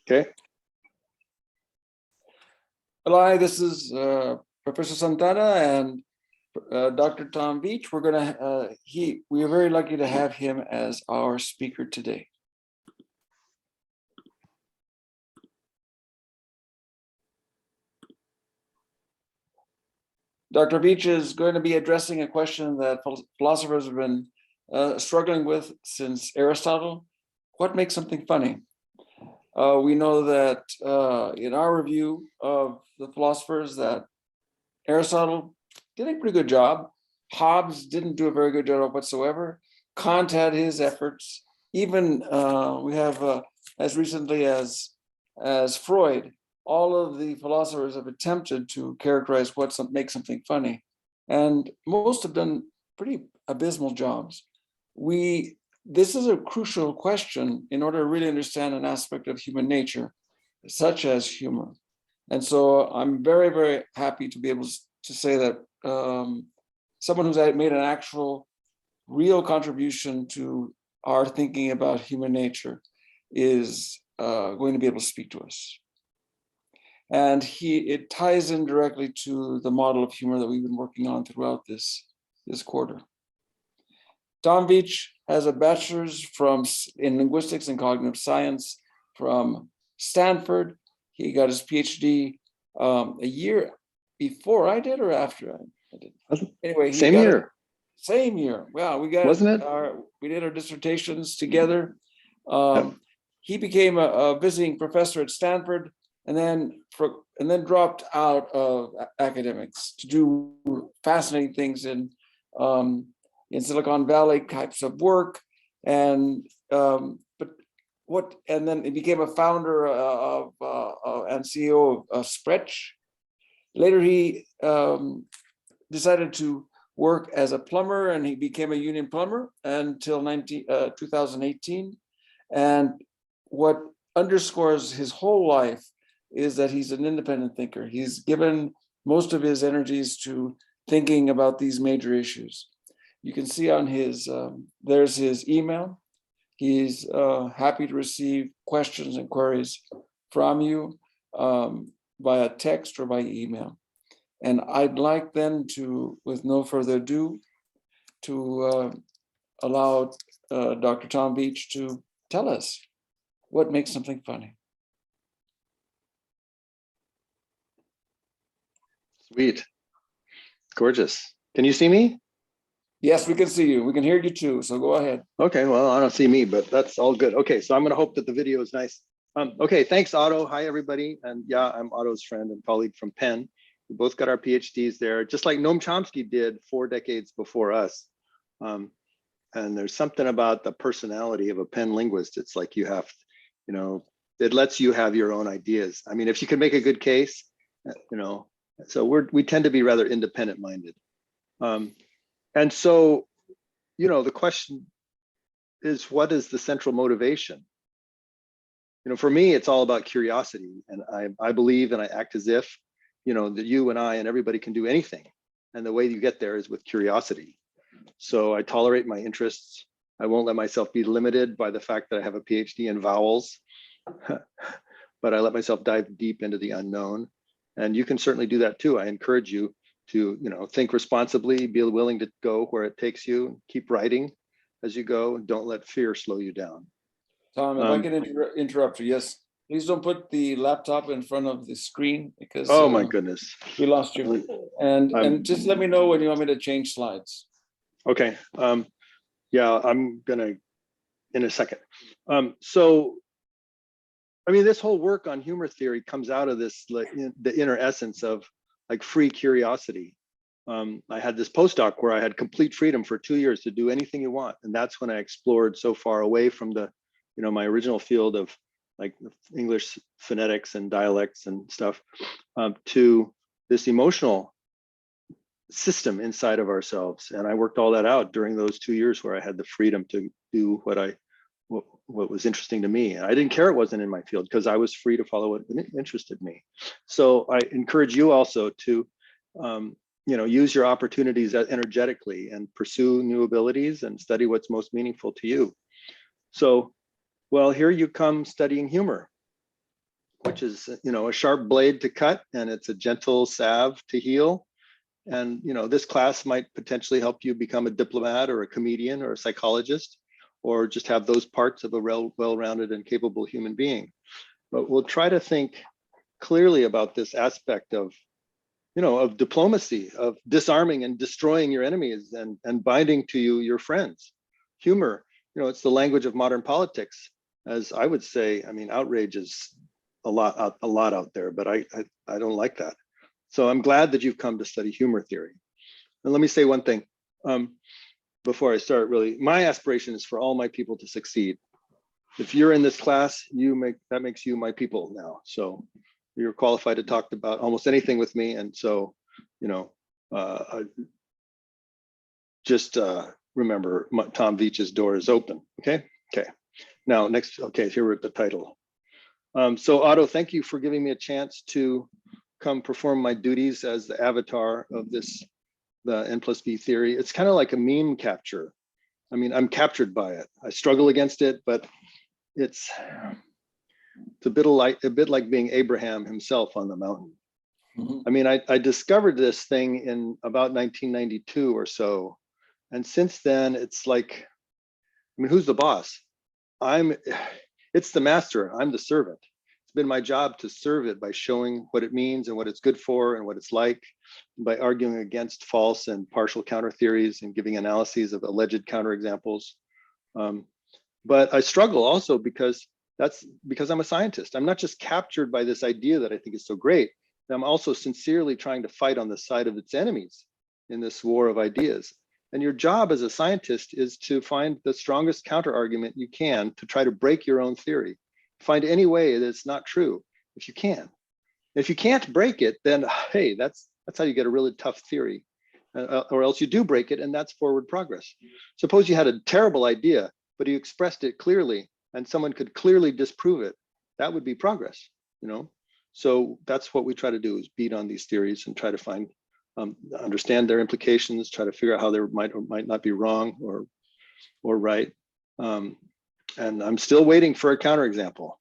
Okay. Hello, this is Professor Santa Ana and Dr. Tom Beach. We are very lucky to have him as our speaker today. Dr. Beach is going to be addressing a question that philosophers have been struggling with since Aristotle. What makes something funny? We know that in our review of the philosophers that Aristotle did a pretty good job. Hobbes didn't do a very good job whatsoever. Kant had his efforts. Even we have as recently as Freud, all of the philosophers have attempted to characterize what makes something funny, and most have done pretty abysmal jobs. This is a crucial question in order to really understand an aspect of human nature, such as humor. And so I'm very, very happy to be able to say that someone who's made an actual, real contribution to our thinking about human nature is going to be able to speak to us. And it ties in directly to the model of humor that we've been working on throughout this quarter. Tom Beach has a bachelor's in linguistics and cognitive science from Stanford. He got his PhD a year before I did or after I did. Anyway, same year. Same year. Wow, we got Wasn't it? We did our dissertations together. He became a visiting professor at Stanford, and then dropped out of academics to do fascinating things in Silicon Valley types of work, and then he became a founder and CEO of Spretch. Later, he decided to work as a plumber, and he became a union plumber until 2018. And what underscores his whole life is that he's an independent thinker. He's given most of his energies to thinking about these major issues. You can see on there's his email. He's happy to receive questions and queries from you via text or by email. And I'd like then to, with no further ado, to allow Dr. Tom Beach to tell us what makes something funny. Sweet. Gorgeous. Can you see me? Yes, we can see you. We can hear you too, so go ahead. Okay, well, I don't see me, but that's all good. Okay, so I'm gonna hope that the video is nice. Okay, thanks, Otto. Hi, everybody. And yeah, I'm Otto's friend and colleague from Penn. We both got our PhDs there, just like Noam Chomsky did 4 decades before us. And there's something about the personality of a Penn linguist. It's like you have, it lets you have your own ideas. I mean, if you can make a good case, so we tend to be rather independent minded. And so, the question is, what is the central motivation? For me, it's all about curiosity. And I believe and I act as if, that you and I and everybody can do anything. And the way you get there is with curiosity. So I tolerate my interests. I won't let myself be limited by the fact that I have a PhD in vowels, but I let myself dive deep into the unknown. And you can certainly do that too. I encourage you to, think responsibly, be willing to go where it takes you, keep writing as you go. Don't let fear slow you down. Tom, if I can interrupt you, yes. Please don't put the laptop in front of the screen because oh my goodness, we lost you. And just let me know when you want me to change slides. Okay. Yeah, I'm gonna in a second. So, I mean, this whole work on humor theory comes out of this, the inner essence of like free curiosity. I had this postdoc where I had complete freedom for 2 years to do anything you want, and that's when I explored so far away from the, my original field of like English phonetics and dialects and stuff, to this emotional system inside of ourselves. And I worked all that out during those 2 years where I had the freedom to do what was interesting to me. And I didn't care it wasn't in my field because I was free to follow what interested me. So I encourage you also to, use your opportunities energetically and pursue new abilities and study what's most meaningful to you. So, well, here you come studying humor. which is, a sharp blade to cut, and it's a gentle salve to heal. And, this class might potentially help you become a diplomat or a comedian or a psychologist, or just have those parts of a well-rounded and capable human being. But we'll try to think clearly about this aspect of, of diplomacy, of disarming and destroying your enemies and binding to you your friends. Humor, it's the language of modern politics. As I would say, I mean, outrage is a lot out there, but I don't like that. So I'm glad that you've come to study humor theory. And let me say one thing before I start. Really, my aspiration is for all my people to succeed. If you're in this class, that makes you my people now. So you're qualified to talk about almost anything with me. And so, just remember, Tom Veach's door is open. Okay. Now, next. Okay, here we're at the title. So Otto, thank you for giving me a chance to come perform my duties as the avatar of the N+V theory. It's kind of like a meme capture. I mean, I'm captured by it. I struggle against it, but it's a bit like being Abraham himself on the mountain. Mm-hmm. I mean, I discovered this thing in about 1992 or so. And since then, it's like, I mean, who's the boss? It's the master, I'm the servant. It's been my job to serve it by showing what it means and what it's good for and what it's like, by arguing against false and partial counter theories and giving analyses of alleged counterexamples. But I struggle also because I'm a scientist. I'm not just captured by this idea that I think is so great. I'm also sincerely trying to fight on the side of its enemies in this war of ideas. And your job as a scientist is to find the strongest counter argument you can to try to break your own theory. Find any way that it's not true, if you can. If you can't break it, then hey, that's how you get a really tough theory. Or else you do break it, and that's forward progress. Suppose you had a terrible idea, but you expressed it clearly, and someone could clearly disprove it. That would be progress, So that's what we try to do, is beat on these theories and try to find, understand their implications, try to figure out how they might or might not be wrong or right. And I'm still waiting for a counterexample.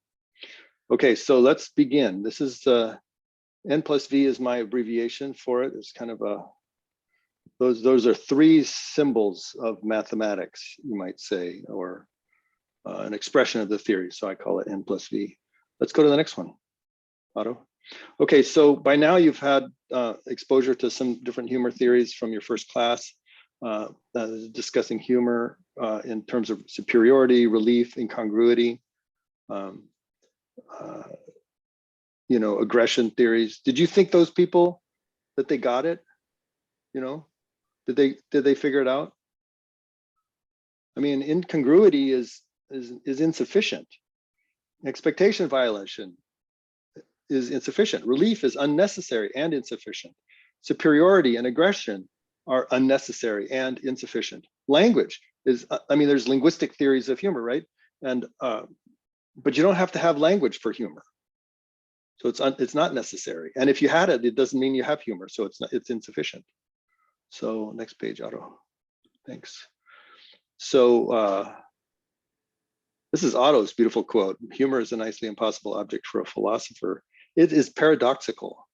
Okay, so let's begin. This is N+V is my abbreviation for it. It's kind of those are three symbols of mathematics, you might say, or an expression of the theory. So I call it N+V. Let's go to the next one, Otto. Okay, so by now you've had exposure to some different humor theories from your first class, discussing humor in terms of superiority, relief, incongruity, aggression theories. Did you think those people that they got it? Did they figure it out? I mean, incongruity is insufficient. Expectation violation is insufficient. Relief is unnecessary and insufficient. Superiority and aggression are unnecessary and insufficient. Language is, there's linguistic theories of humor, right? And but you don't have to have language for humor. So it's not necessary. And if you had it, it doesn't mean you have humor. So it's insufficient. So next page, Otto. Thanks. So this is Otto's beautiful quote. Humor is a nicely impossible object for a philosopher. It is paradoxical.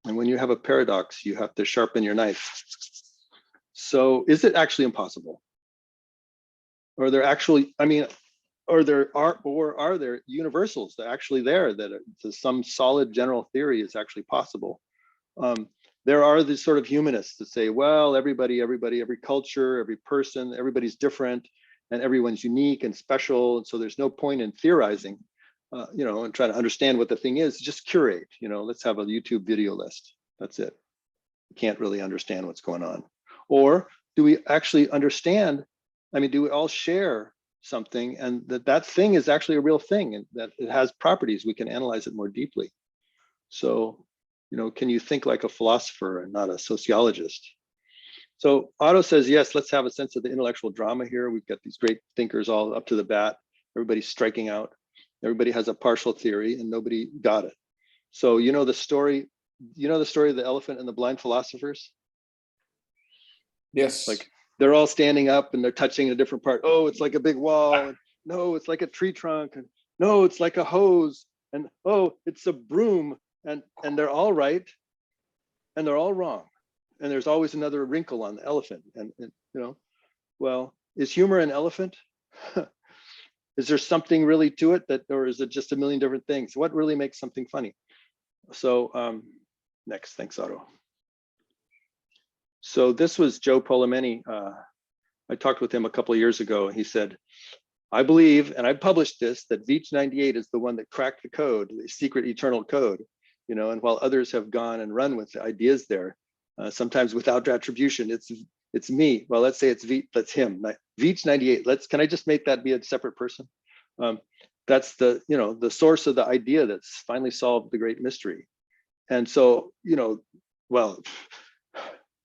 And when you have a paradox, you have to sharpen your knife. So is it actually impossible? Or are there universals that are actually there, that some solid general theory is actually possible? There are these sort of humanists that say, well, everybody, every culture, every person, everybody's different, and everyone's unique and special. And so there's no point in theorizing, and trying to understand what the thing is. Just curate, let's have a YouTube video list. That's it. You can't really understand what's going on. Or do we actually understand? Do we all share something, and that thing is actually a real thing, and that it has properties? We can analyze it more deeply. So, can you think like a philosopher and not a sociologist? So Otto says, yes, let's have a sense of the intellectual drama here. We've got these great thinkers all up to the bat. Everybody's striking out. Everybody has a partial theory and nobody got it. So the story of the elephant and the blind philosophers? Yes. Like they're all standing up and they're touching a different part. Oh, it's like a big wall. And no, it's like a tree trunk. And no, it's like a hose. and oh, it's a broom, and they're all right, and they're all wrong, and there's always another wrinkle on the elephant, and well, is humor an elephant? Is there something really to it, that, or is it just a million different things? What really makes something funny? So next, thanks, Otto. So this was Joe Polemeni. I talked with him a couple of years ago. He said, I believe, and I published this, that Veach 98 is the one that cracked the code, the secret eternal code, and while others have gone and run with the ideas there, sometimes without attribution, it's me. Well, let's say it's that's him. Veach 98. Can I just make that be a separate person? That's the the source of the idea that's finally solved the great mystery. And so well,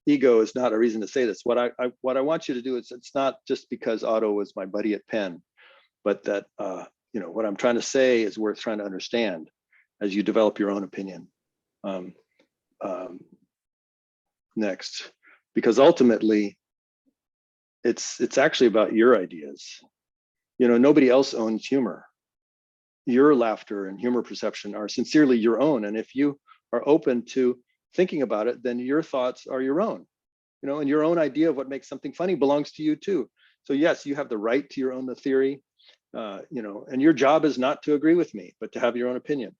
ego is not a reason to say this. What I want you to do is, it's not just because Otto was my buddy at Penn, but that what I'm trying to say is worth trying to understand as you develop your own opinion. Next, because ultimately it's actually about your ideas. Nobody else owns humor. Your laughter and humor perception are sincerely your own, and if you are open to thinking about it, then your thoughts are your own. And your own idea of what makes something funny belongs to you too. So yes, you have the right to your own theory, and your job is not to agree with me, but to have your own opinion.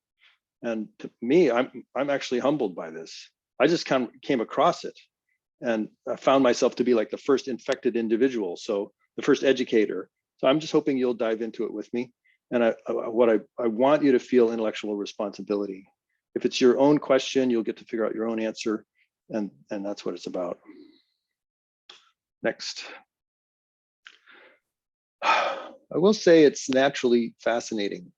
And to me, I'm actually humbled by this. I just came across it, and I found myself to be like the first infected individual, so the first educator. So I'm just hoping you'll dive into it with me. And I want you to feel intellectual responsibility. If it's your own question, you'll get to figure out your own answer, and that's what it's about. Next. I will say it's naturally fascinating.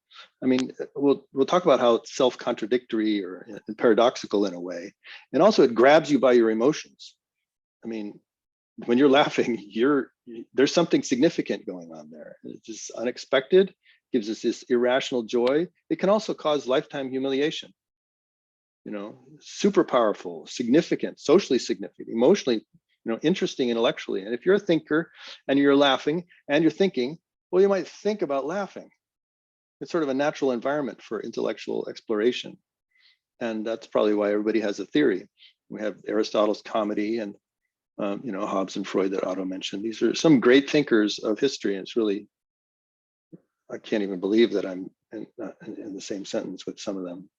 I mean, we'll talk about how it's self-contradictory or paradoxical in a way, and also it grabs you by your emotions. I mean, when you're laughing, there's something significant going on there. It's just unexpected, gives us this irrational joy. It can also cause lifetime humiliation. Super powerful, significant, socially significant, emotionally, interesting intellectually. And if you're a thinker and you're laughing and you're thinking, well, you might think about laughing. It's sort of a natural environment for intellectual exploration. And that's probably why everybody has a theory. We have Aristotle's comedy and Hobbes and Freud that Otto mentioned. These are some great thinkers of history, and it's really, I can't even believe that I'm in the same sentence with some of them.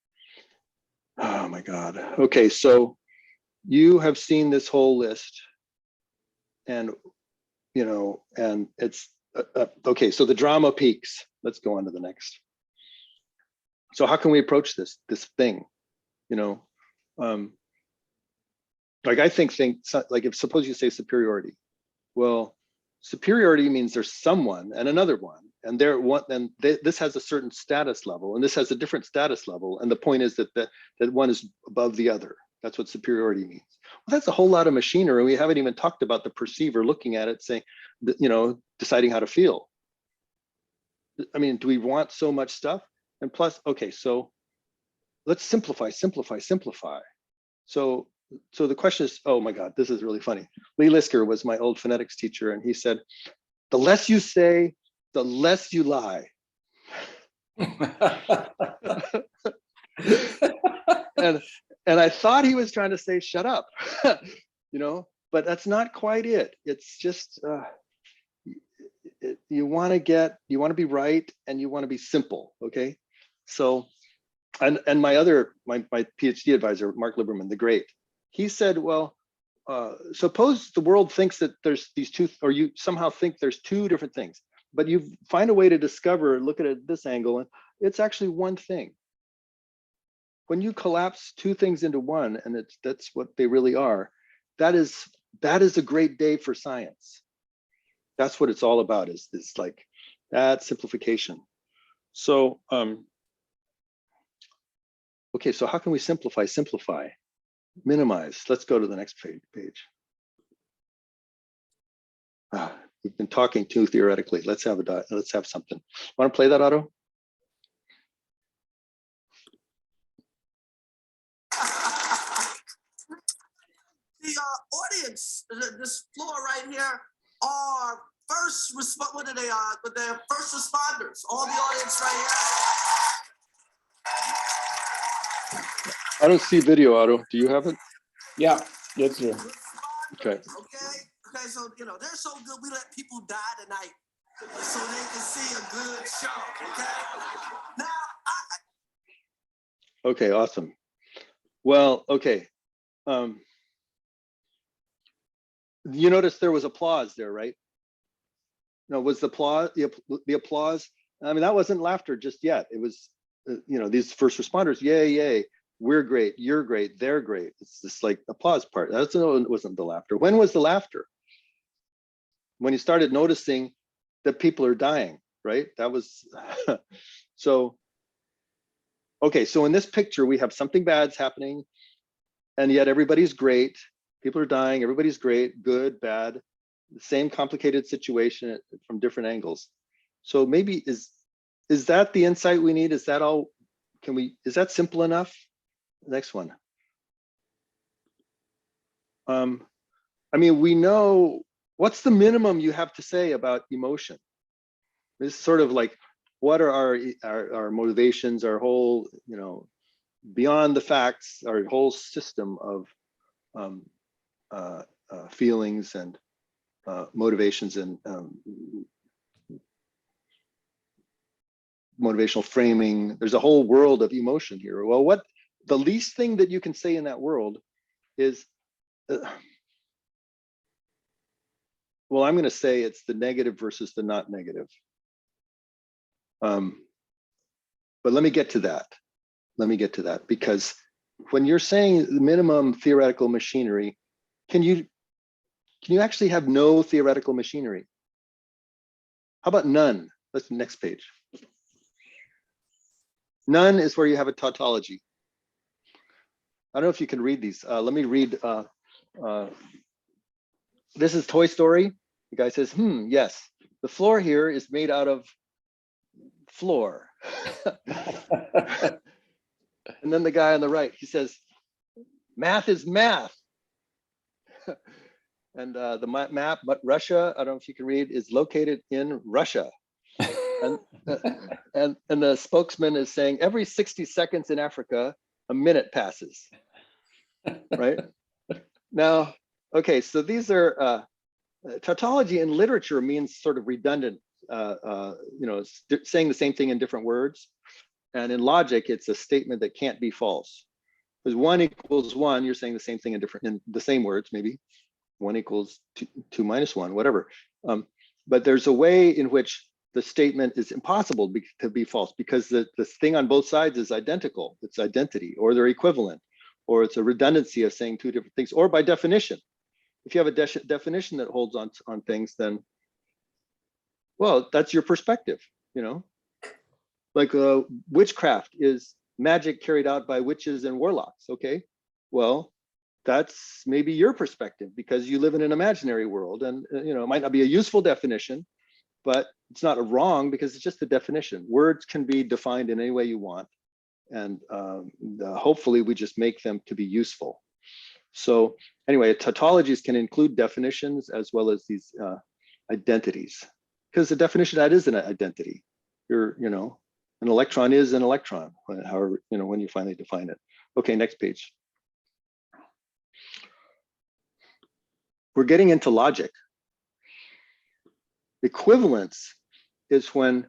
Oh my God. Okay, so you have seen this whole list, and and it's okay. So the drama peaks. Let's go on to the next. So how can we approach this thing? Like I think like, if suppose you say superiority. Well, superiority means there's someone and another one, and this has a certain status level, and this has a different status level, and the point is that that one is above the other. That's what superiority means. Well, that's a whole lot of machinery. We haven't even talked about the perceiver looking at it, saying, deciding how to feel. I mean, do we want so much stuff? And plus, okay, so let's simplify. So the question is, oh my God, this is really funny. Lee Lisker was my old phonetics teacher, and he said, the less you say, the less you lie. and I thought he was trying to say, shut up, but that's not quite it. It's just, you want to be right, and you want to be simple, okay? So, and my PhD advisor, Mark Liberman, the great, he said, well, suppose the world thinks that there's these two, or you somehow think there's two different things, but you find a way to look at it at this angle, and it's actually one thing. When you collapse two things into one, and that's what they really are, that is a great day for science. That's what it's all about, is like that simplification. So, okay, so how can we simplify, minimize? Let's go to the next page. We've been talking too theoretically. Let's have something. Want to play that, Otto? The audience, this floor right here, are what are they? They're first responders. All the audience right here. I don't see video, Otto. Do you have it? Yeah, it's here. Okay. Okay, so they're so good we let people die tonight so they can see a good show. Okay. Now Okay, awesome. Well, okay. You notice there was applause there, right? No, was the applause the applause? I mean, that wasn't laughter just yet. It was, these first responders, yay, yay, we're great, you're great, they're great. It's this like applause part. That's wasn't the laughter. When was the laughter? When you started noticing that people are dying, right? That was so. Okay, so in this picture, we have something bad's happening, and yet everybody's great. People are dying, everybody's great, good, bad, the same complicated situation from different angles. So maybe is that the insight we need? Is that all? Is that simple enough? Next one. I mean, we know what's the minimum you have to say about emotion. This is sort of like, what are our motivations, our whole, beyond the facts, our whole system of feelings and motivations and motivational framing. There's a whole world of emotion here. Well, what the least thing that you can say in that world is, well, I'm going to say it's the negative versus the not negative. But let me get to that. Because when you're saying the minimum theoretical machinery, can you actually have no theoretical machinery? How about none? Let's next page. None is where you have a tautology. I don't know if you can read these. Let me read. This is Toy Story. The guy says, yes, the floor here is made out of floor. And then the guy on the right, he says, math is math. And the map, but Russia, I don't know if you can read, is located in Russia. And the spokesman is saying every 60 seconds in Africa, a minute passes, right? Now, okay, so these are, tautology in literature means sort of redundant, saying the same thing in different words. And in logic, it's a statement that can't be false. Because 1 equals 1, you're saying the same thing in the same words, maybe. 1 equals 2 minus 1, whatever. But there's a way in which the statement is impossible to be false, because the thing on both sides is identical. It's identity, or they're equivalent, or it's a redundancy of saying two different things, or by definition. If you have a definition that holds on things, then, well, that's your perspective, Like witchcraft is magic carried out by witches and warlocks, okay? Well, that's maybe your perspective because you live in an imaginary world, and it might not be a useful definition, but it's not a wrong because it's just a definition. Words can be defined in any way you want, and hopefully we just make them to be useful. So anyway, tautologies can include definitions as well as these identities, because the definition, that is an identity. An electron is an electron, however, when you finally define it. Okay, next page. We're getting into logic. Equivalence is when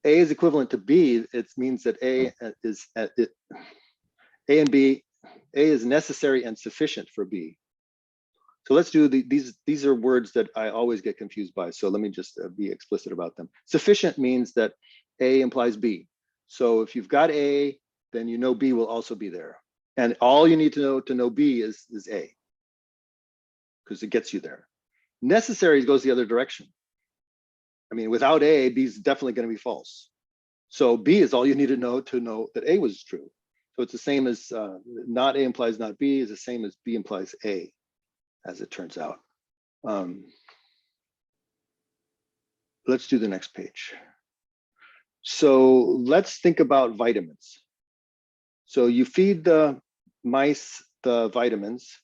A is equivalent to B. It means that A and B, A is necessary and sufficient for B. So let's do these are words that I always get confused by. So let me just be explicit about them. Sufficient means that A implies B. So if you've got A, then B will also be there. And all you need to know B is A, because it gets you there. Necessary goes the other direction. I mean, without A, B is definitely going to be false. So B is all you need to know that A was true. So it's the same as not A implies not B is the same as B implies A, as it turns out. Let's do the next page. So let's think about vitamins. So you feed the mice the vitamins,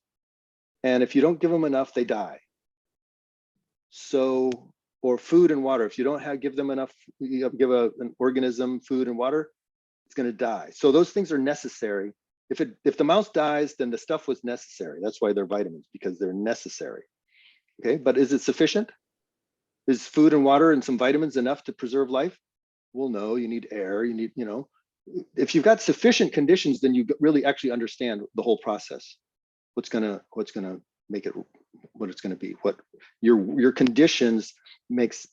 and if you don't give them enough, they die. So, or food and water. If you don't give them enough, give an organism food and water, it's going to die. So those things are necessary. If the mouse dies, then the stuff was necessary. That's why they're vitamins, because they're necessary. Okay, but is it sufficient? Is food and water and some vitamins enough to preserve life? Well, no, you need air, you need, if you've got sufficient conditions, then you really actually understand the whole process. What's gonna make it what it's gonna be. What your conditions makes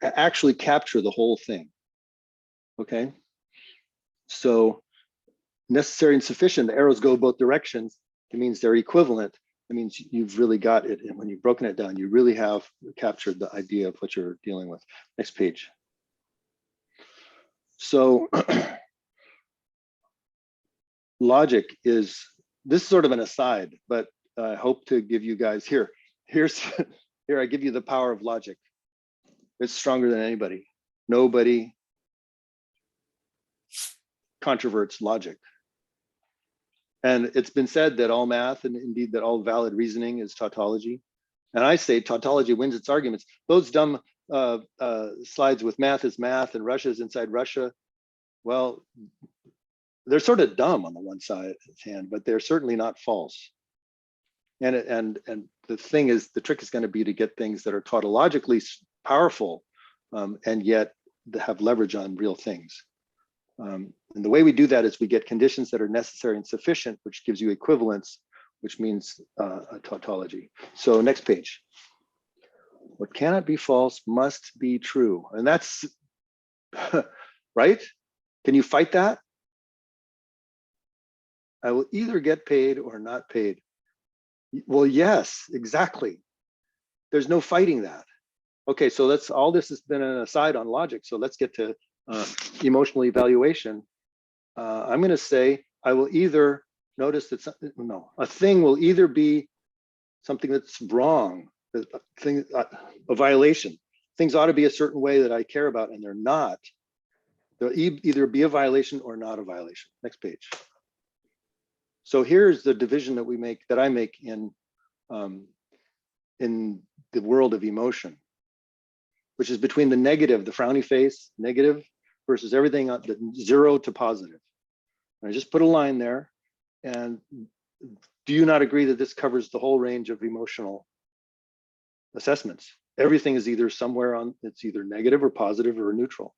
actually capture the whole thing. Okay. So necessary and sufficient, the arrows go both directions. It means they're equivalent. It means you've really got it. And when you've broken it down, you really have captured the idea of what you're dealing with. Next page. So logic is, this is sort of an aside, but I hope to give you guys here I give you the power of logic. It's stronger than anybody. Nobody controverts logic. And it's been said that all math, and indeed that all valid reasoning, is tautology. And I say tautology wins its arguments. Those dumb slides with math is math and Russia is inside Russia, well, they're sort of dumb on the one side hand, but they're certainly not false. And the thing is, the trick is going to be to get things that are tautologically powerful, and yet have leverage on real things. And the way we do that is we get conditions that are necessary and sufficient, which gives you equivalence, which means a tautology. So next page. What cannot be false must be true. And that's right. Can you fight that? I will either get paid or not paid. Well, yes, exactly. There's no fighting that. Okay, so that's all. This has been an aside on logic. So let's get to emotional evaluation. I'm going to say I will either notice that a thing will either be something that's wrong, a violation. Things ought to be a certain way that I care about, and they're not. They'll either be a violation or not a violation. Next page. So here's the division that I make in the world of emotion, which is between the negative, the frowny face, negative, versus everything the 0 to positive. And I just put a line there. And do you not agree that this covers the whole range of emotional assessments? Everything is either somewhere on, it's either negative or positive or neutral,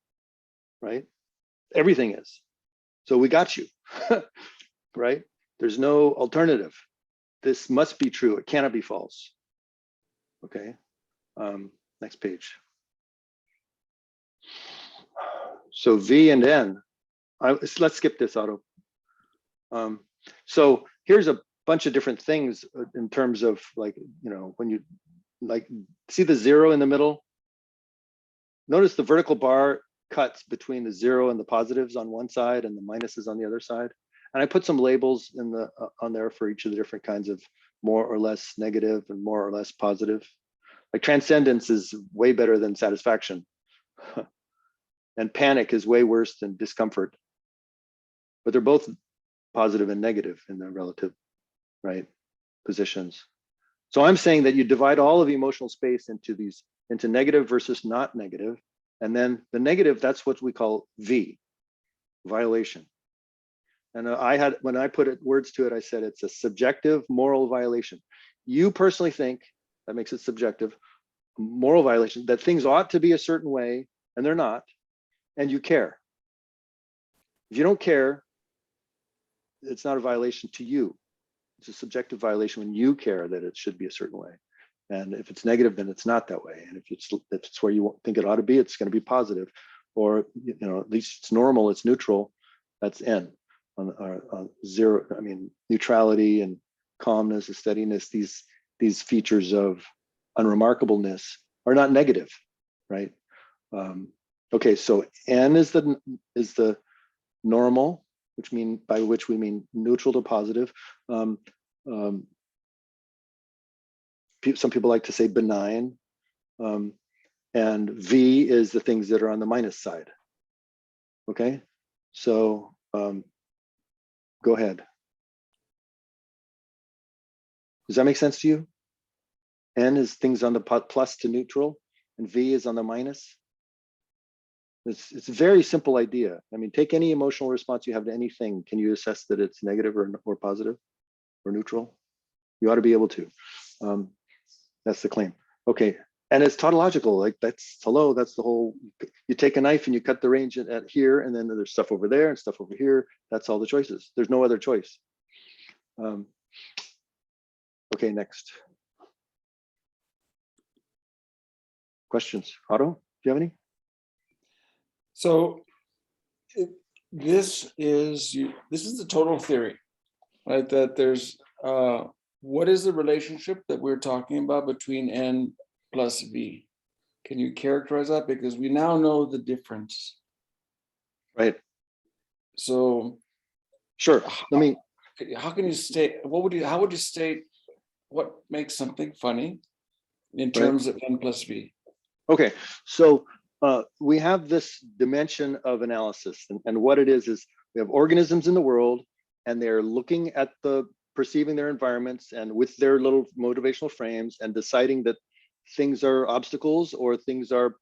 right? Everything is. So we got you, right? There's no alternative. This must be true. It cannot be false. Okay. Next page. So V and N. Let's skip this, Otto. So here's a bunch of different things in terms of, like, when you see the 0 in the middle. Notice the vertical bar cuts between the 0 and the positives on one side and the minuses on the other side. And I put some labels in on there for each of the different kinds of more or less negative and more or less positive. Like transcendence is way better than satisfaction. And panic is way worse than discomfort. But they're both positive and negative in their relative, right, positions. So I'm saying that you divide all of the emotional space into negative versus not negative. And then the negative, that's what we call V, violation. And when I put words to it, I said it's a subjective moral violation. You personally think, that makes it subjective, moral violation, that things ought to be a certain way and they're not, and you care. If you don't care, it's not a violation to you. It's a subjective violation when you care that it should be a certain way. And if it's negative, then it's not that way. And if it's where you think it ought to be, it's going to be positive. Or, at least it's normal, it's neutral, that's N. On 0, I mean, neutrality and calmness and steadiness, these features of unremarkableness are not negative, right? Okay, so N is the normal, by which we mean neutral to positive. Some people like to say benign, and V is the things that are on the minus side. Okay, so go ahead. Does that make sense to you? N is things on the plus to neutral, and V is on the minus. It's a very simple idea. I mean, take any emotional response you have to anything. Can you assess that it's negative or positive or neutral? You ought to be able to. That's the claim. Okay, and it's tautological. Like that's hello. That's the whole. You take a knife and you cut the range at here, and then there's stuff over there and stuff over here. That's all the choices. There's no other choice. Okay, next. Questions, Otto? Do you have any? So this is the total theory, right? That there's what is the relationship that we're talking about between N plus V? Can you characterize that? Because we now know the difference. Right. So sure. Let me. How can you state? How would you state what makes something funny in terms of N plus V? Okay, so we have this dimension of analysis, and what it is we have organisms in the world, and they're looking at perceiving their environments and with their little motivational frames and deciding that things are obstacles or things are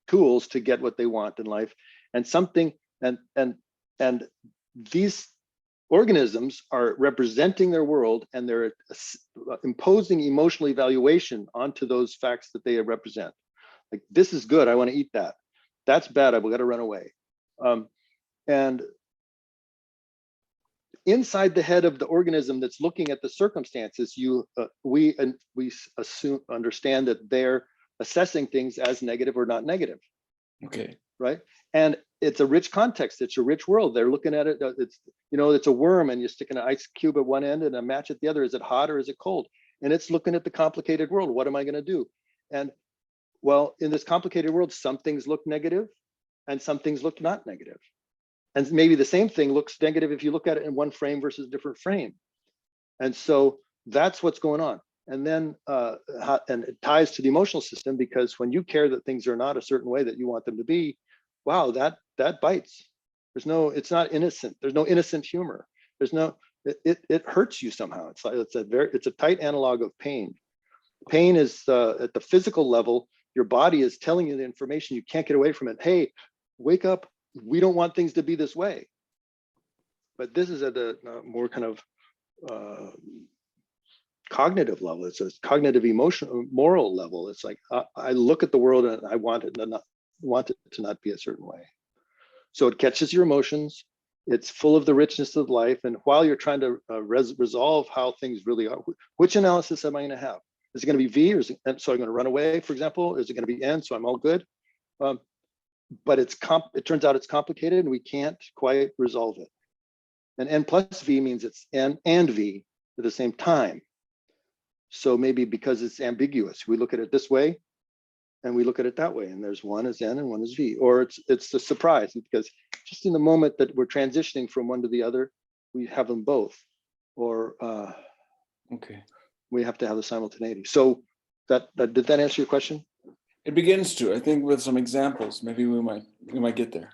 tools to get what they want in life, and these organisms are representing their world, and they're imposing emotional evaluation onto those facts that they represent. Like, this is good, I want to eat that. That's bad, I've got to run away. And inside the head of the organism that's looking at the circumstances, we understand that they're assessing things as negative or not negative. Okay. Right? And it's a rich context. It's a rich world. They're looking at it. It's a worm, and you stick an ice cube at one end and a match at the other. Is it hot or is it cold? And it's looking at the complicated world. What am I going to do? And well, in this complicated world, some things look negative and some things look not negative. And maybe the same thing looks negative if you look at it in one frame versus a different frame. And so that's what's going on. And then and it ties to the emotional system, because when you care that things are not a certain way that you want them to be, wow, that bites. It's not innocent. There's no innocent humor. It hurts you somehow. It's a tight analog of pain. Pain is at the physical level. Your body is telling you the information. You can't get away from it. Hey, wake up. We don't want things to be this way. But this is at a more kind of cognitive level. It's a cognitive, emotional, moral level. It's like I look at the world and I want it to not be a certain way. So it catches your emotions. It's full of the richness of life. And while you're trying to resolve how things really are, which analysis am I going to have? Is it going to be V, or so I'm going to run away, for example? Is it going to be N, so I'm all good? But it turns out it's complicated and we can't quite resolve it. And N plus V means it's N and V at the same time. So maybe because it's ambiguous, we look at it this way and we look at it that way, and there's one is N and one is V. Or it's a surprise, because just in the moment that we're transitioning from one to the other, we have them both. Or okay, we have to have the simultaneity. So did that answer your question? It begins to, I think, with some examples. Maybe we might get there.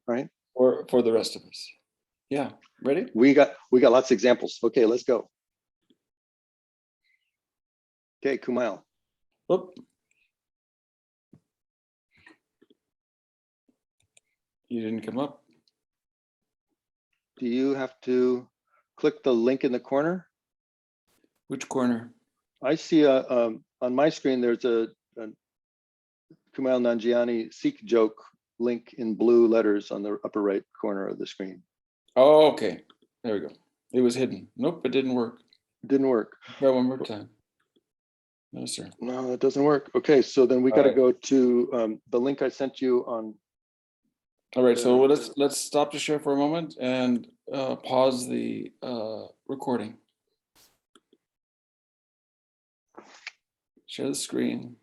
Right. Or for the rest of us. Yeah. Ready? We got lots of examples. Okay, let's go. Okay, Kumail. Whoop. You didn't come up. Do you have to click the link in the corner? Which corner? I see on my screen, there's a Kumail Nanjiani Sikh joke link in blue letters on the upper right corner of the screen. Oh, okay. There we go. It was hidden. Nope, it didn't work. It didn't work. Try one more time. No, sir. No, it doesn't work. Okay, so then we got to go to the link I sent you on. All right, so let's stop the share for a moment and pause the recording. Share the screen.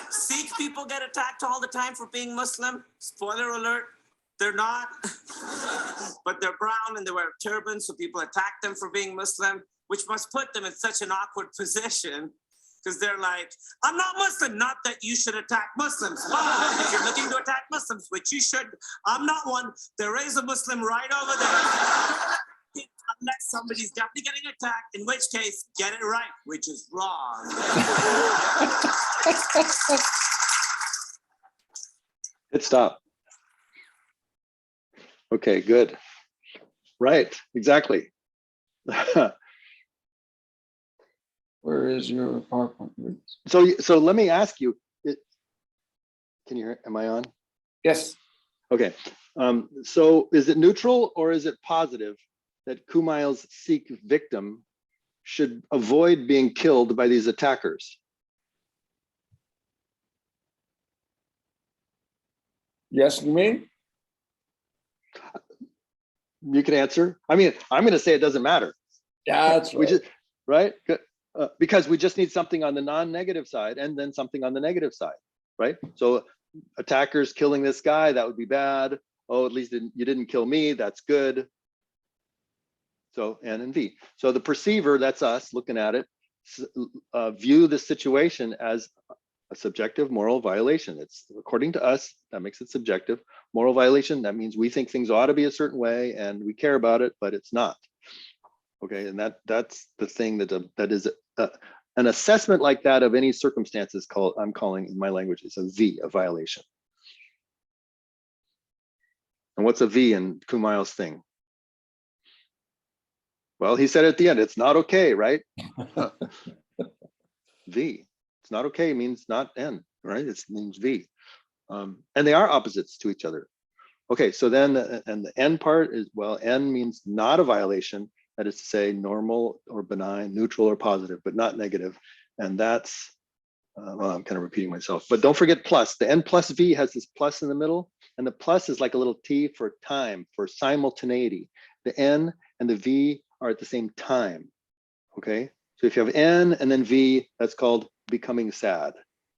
Sikh people get attacked all the time for being Muslim. Spoiler alert, they're not. But they're brown and they wear turbans, so people attack them for being Muslim, which must put them in such an awkward position, because they're like, I'm not Muslim, not that you should attack Muslims. But if you're looking to attack Muslims, which you should, I'm not one. There is a Muslim right over there. unless somebody's definitely getting attacked, in which case, get it right, which is wrong. Hit stop. Okay, good. Right, exactly. Where is your PowerPoint? So let me ask you, can you hear, am I on? Yes. Okay, so is it neutral or is it positive that Kumail's Sikh victim should avoid being killed by these attackers? Yes, you mean? You can answer. I mean, I'm going to say it doesn't matter. Yeah, that's We right. just, right? Because we just need something on the non-negative side and then something on the negative side, right? So attackers killing this guy, that would be bad. Oh, at least you didn't kill me, that's good. So N and V. So the perceiver, that's us looking at it, view the situation as a subjective moral violation. It's according to us, that makes it subjective. Moral violation, that means we think things ought to be a certain way and we care about it, but it's not. Okay, and that's the thing that is an assessment like that of any circumstances called, I'm calling in my language, is a V, a violation. And what's a V in Kumail's thing? Well, he said at the end, it's not okay, right? V. It's not okay means not N, right? It means V. And they are opposites to each other. Okay, so then, and the N part is, well, N means not a violation. That is to say normal or benign, neutral or positive, but not negative. And that's, well, I'm kind of repeating myself, but don't forget plus. The N+V has this plus in the middle, and the plus is like a little T for time, for simultaneity. The N and the V are at the same time, okay? So if you have N and then V, that's called becoming sad.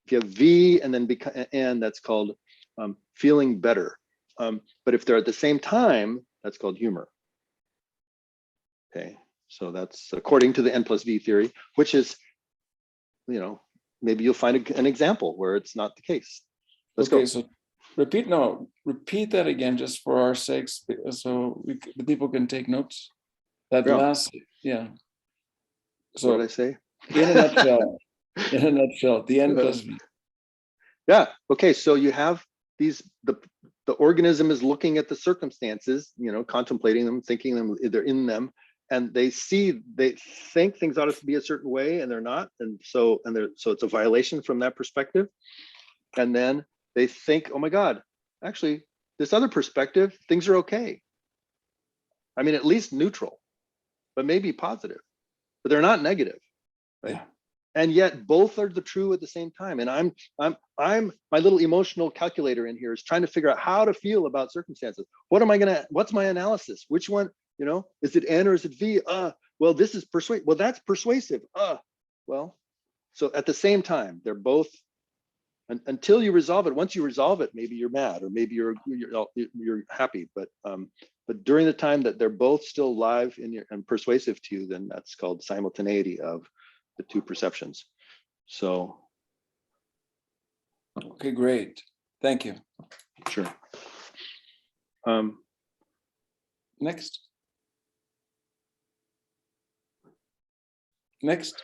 If you have V and then N, that's called feeling better. But if they're at the same time, that's called humor. Okay, so that's according to the N+V theory, which is, you know, maybe you'll find an example where it's not the case. Let's Okay, go. so repeat that again just for our sakes, so the people can take notes. That Yeah. last, yeah. So What did I say? in a nutshell, the N+V. Yeah, okay, so you have these, the organism is looking at the circumstances, you know, contemplating them, thinking them, they're in them, and they think things ought to be a certain way and they're not. And so it's a violation from that perspective. And then they think, oh my God, actually, this other perspective, things are okay. I mean, at least neutral, but maybe positive, but they're not negative, right? Yeah. And yet both are the true at the same time. And I'm my little emotional calculator in here is trying to figure out how to feel about circumstances. What's my analysis? Which one, you know, is it N or is it V? Well, this is persuasive. Well, that's persuasive. Well, so at the same time, they're both, until you resolve it. Once you resolve it, maybe you're mad or maybe you're happy. But during the time that they're both still live in your and persuasive to you, then that's called simultaneity of the two perceptions. So. Okay, great. Thank you. Sure. Next. Next.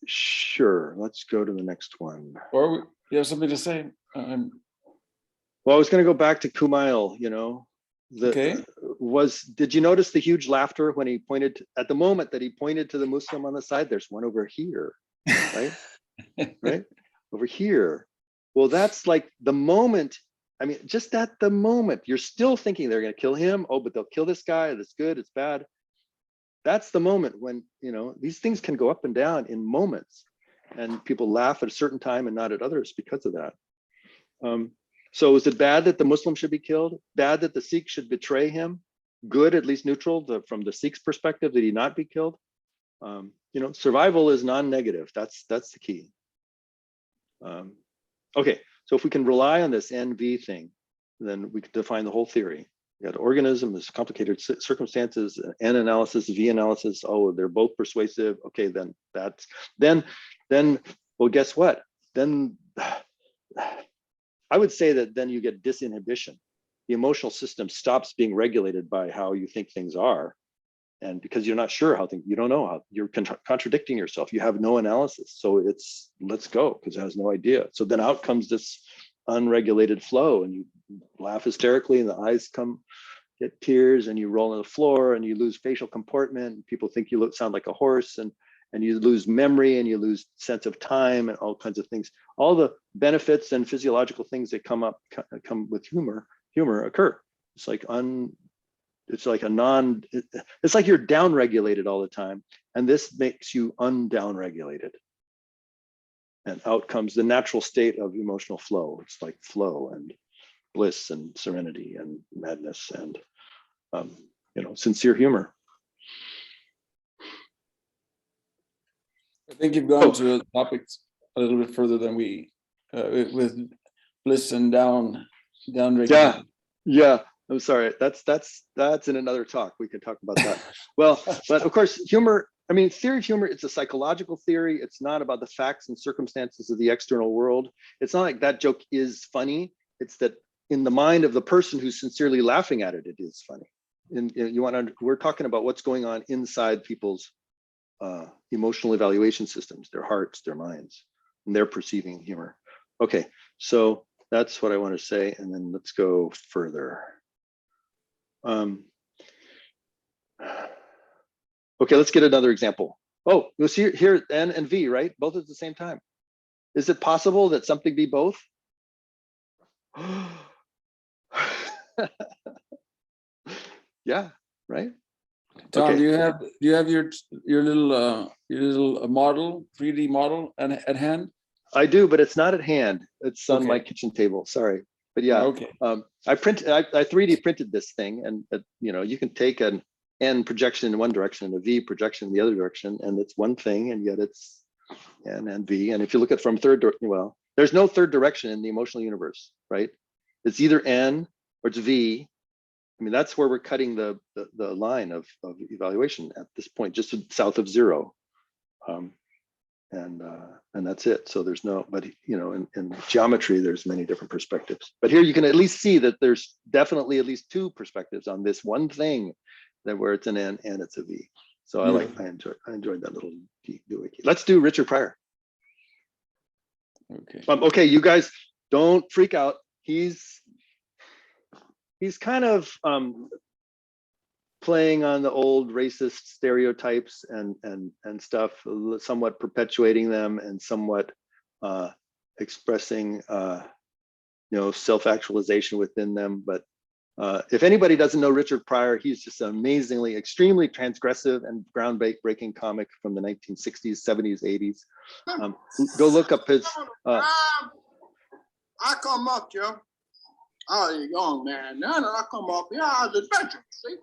Sure. Let's go to the next one. Or you have something to say? Well, I was going to go back to Kumail. You know, Okay. Did you notice the huge laughter when he pointed at the moment that he pointed to the Muslim on the side? There's one over here, right? Right over here. Well, that's like the moment. I mean, just at the moment, you're still thinking they're going to kill him. Oh, but they'll kill this guy. That's good. It's bad. That's the moment when, you know, these things can go up and down in moments, and people laugh at a certain time and not at others because of that. So is it bad that the Muslim should be killed? Bad that the Sikh should betray him? Good, at least neutral, from the Sikh's perspective, that he not be killed? You know, survival is non-negative. That's the key. Okay, so if we can rely on this NV thing, then we can define the whole theory. You got organism, there's complicated circumstances, N analysis, V analysis. Oh, they're both persuasive. Okay, then well, guess what? Then I would say that then you get disinhibition. The emotional system stops being regulated by how you think things are, and because you're not sure how things, you don't know how, you're contradicting yourself. You have no analysis. So it's, let's go, because it has no idea. So then out comes this unregulated flow, and you laugh hysterically and the eyes get tears, and you roll on the floor and you lose facial comportment. People think you sound like a horse, and you lose memory, and you lose sense of time, and all kinds of things. All the benefits and physiological things that come with humor occur. It's like it's like you're down regulated all the time, and this makes you undown regulated. And out comes the natural state of emotional flow. It's like flow and bliss and serenity and madness and sincere humor. I think you've gone to the topics a little bit further than we with bliss and down regulated. Yeah. I'm sorry. That's in another talk. We can talk about that. Well, but of course, humor. I mean, theory of humor. It's a psychological theory. It's not about the facts and circumstances of the external world. It's not like that joke is funny. It's that in the mind of the person who's sincerely laughing at it, it is funny. And we're talking about what's going on inside people's emotional evaluation systems, their hearts, their minds, and they're perceiving humor. Okay, so that's what I want to say, and then let's go further. Okay, let's get another example. Oh, you'll see here N and V, right? Both at the same time. Is it possible that something be both? Yeah, right. Tom, Okay. do you have your little model, 3D model at hand? I do, but it's not at hand. It's on Okay. my kitchen table. Sorry, but yeah. Okay. I 3D printed this thing, and you can take an N projection in one direction and a V projection in the other direction, and it's one thing, and yet it's N and V. And if you look at from well, there's no third direction in the emotional universe, right? It's either N or it's V. I mean, that's where we're cutting the line of evaluation at this point, just south of 0. And that's it. So there's no, but in geometry, there's many different perspectives. But here you can at least see that there's definitely at least 2 perspectives on this one thing, that where it's an N and it's a V. So I enjoyed that little doohickey. Let's do Richard Pryor. Okay. Okay, you guys don't freak out. He's kind of playing on the old racist stereotypes and stuff, somewhat perpetuating them and somewhat expressing self-actualization within them. But if anybody doesn't know Richard Pryor, he's just an amazingly, extremely transgressive and groundbreaking comic from the 1960s, 70s, 80s. Go look up his. I come up here. I was a young man then, and I come up here. I was adventurous, see.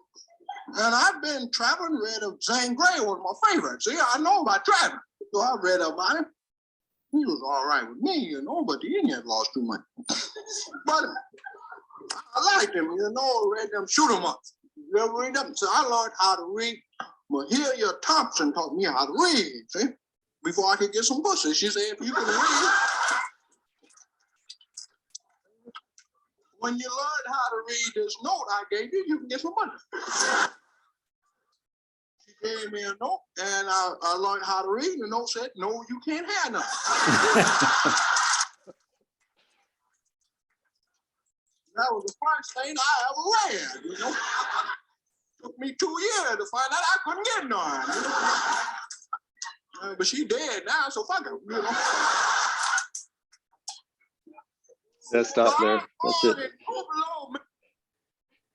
And I've been traveling, read of Zane Grey was my favorite. See, I know about traveling. So I read about him. He was all right with me, but the Indians lost too much. But I liked him, read them shoot 'em ups. You ever read them? So I learned how to read. Mahalia Thompson taught me how to read, see? Before I could get some pussy. She said, if you can read, when you learn how to read this note I gave you, you can get some money. She gave me a note, and I learned how to read. The note said, no, you can't have nothing. That was the first thing I ever read, Took me 2 years to find out I couldn't get none. But she dead now, so fuck her, Yeah, stop there. That's it.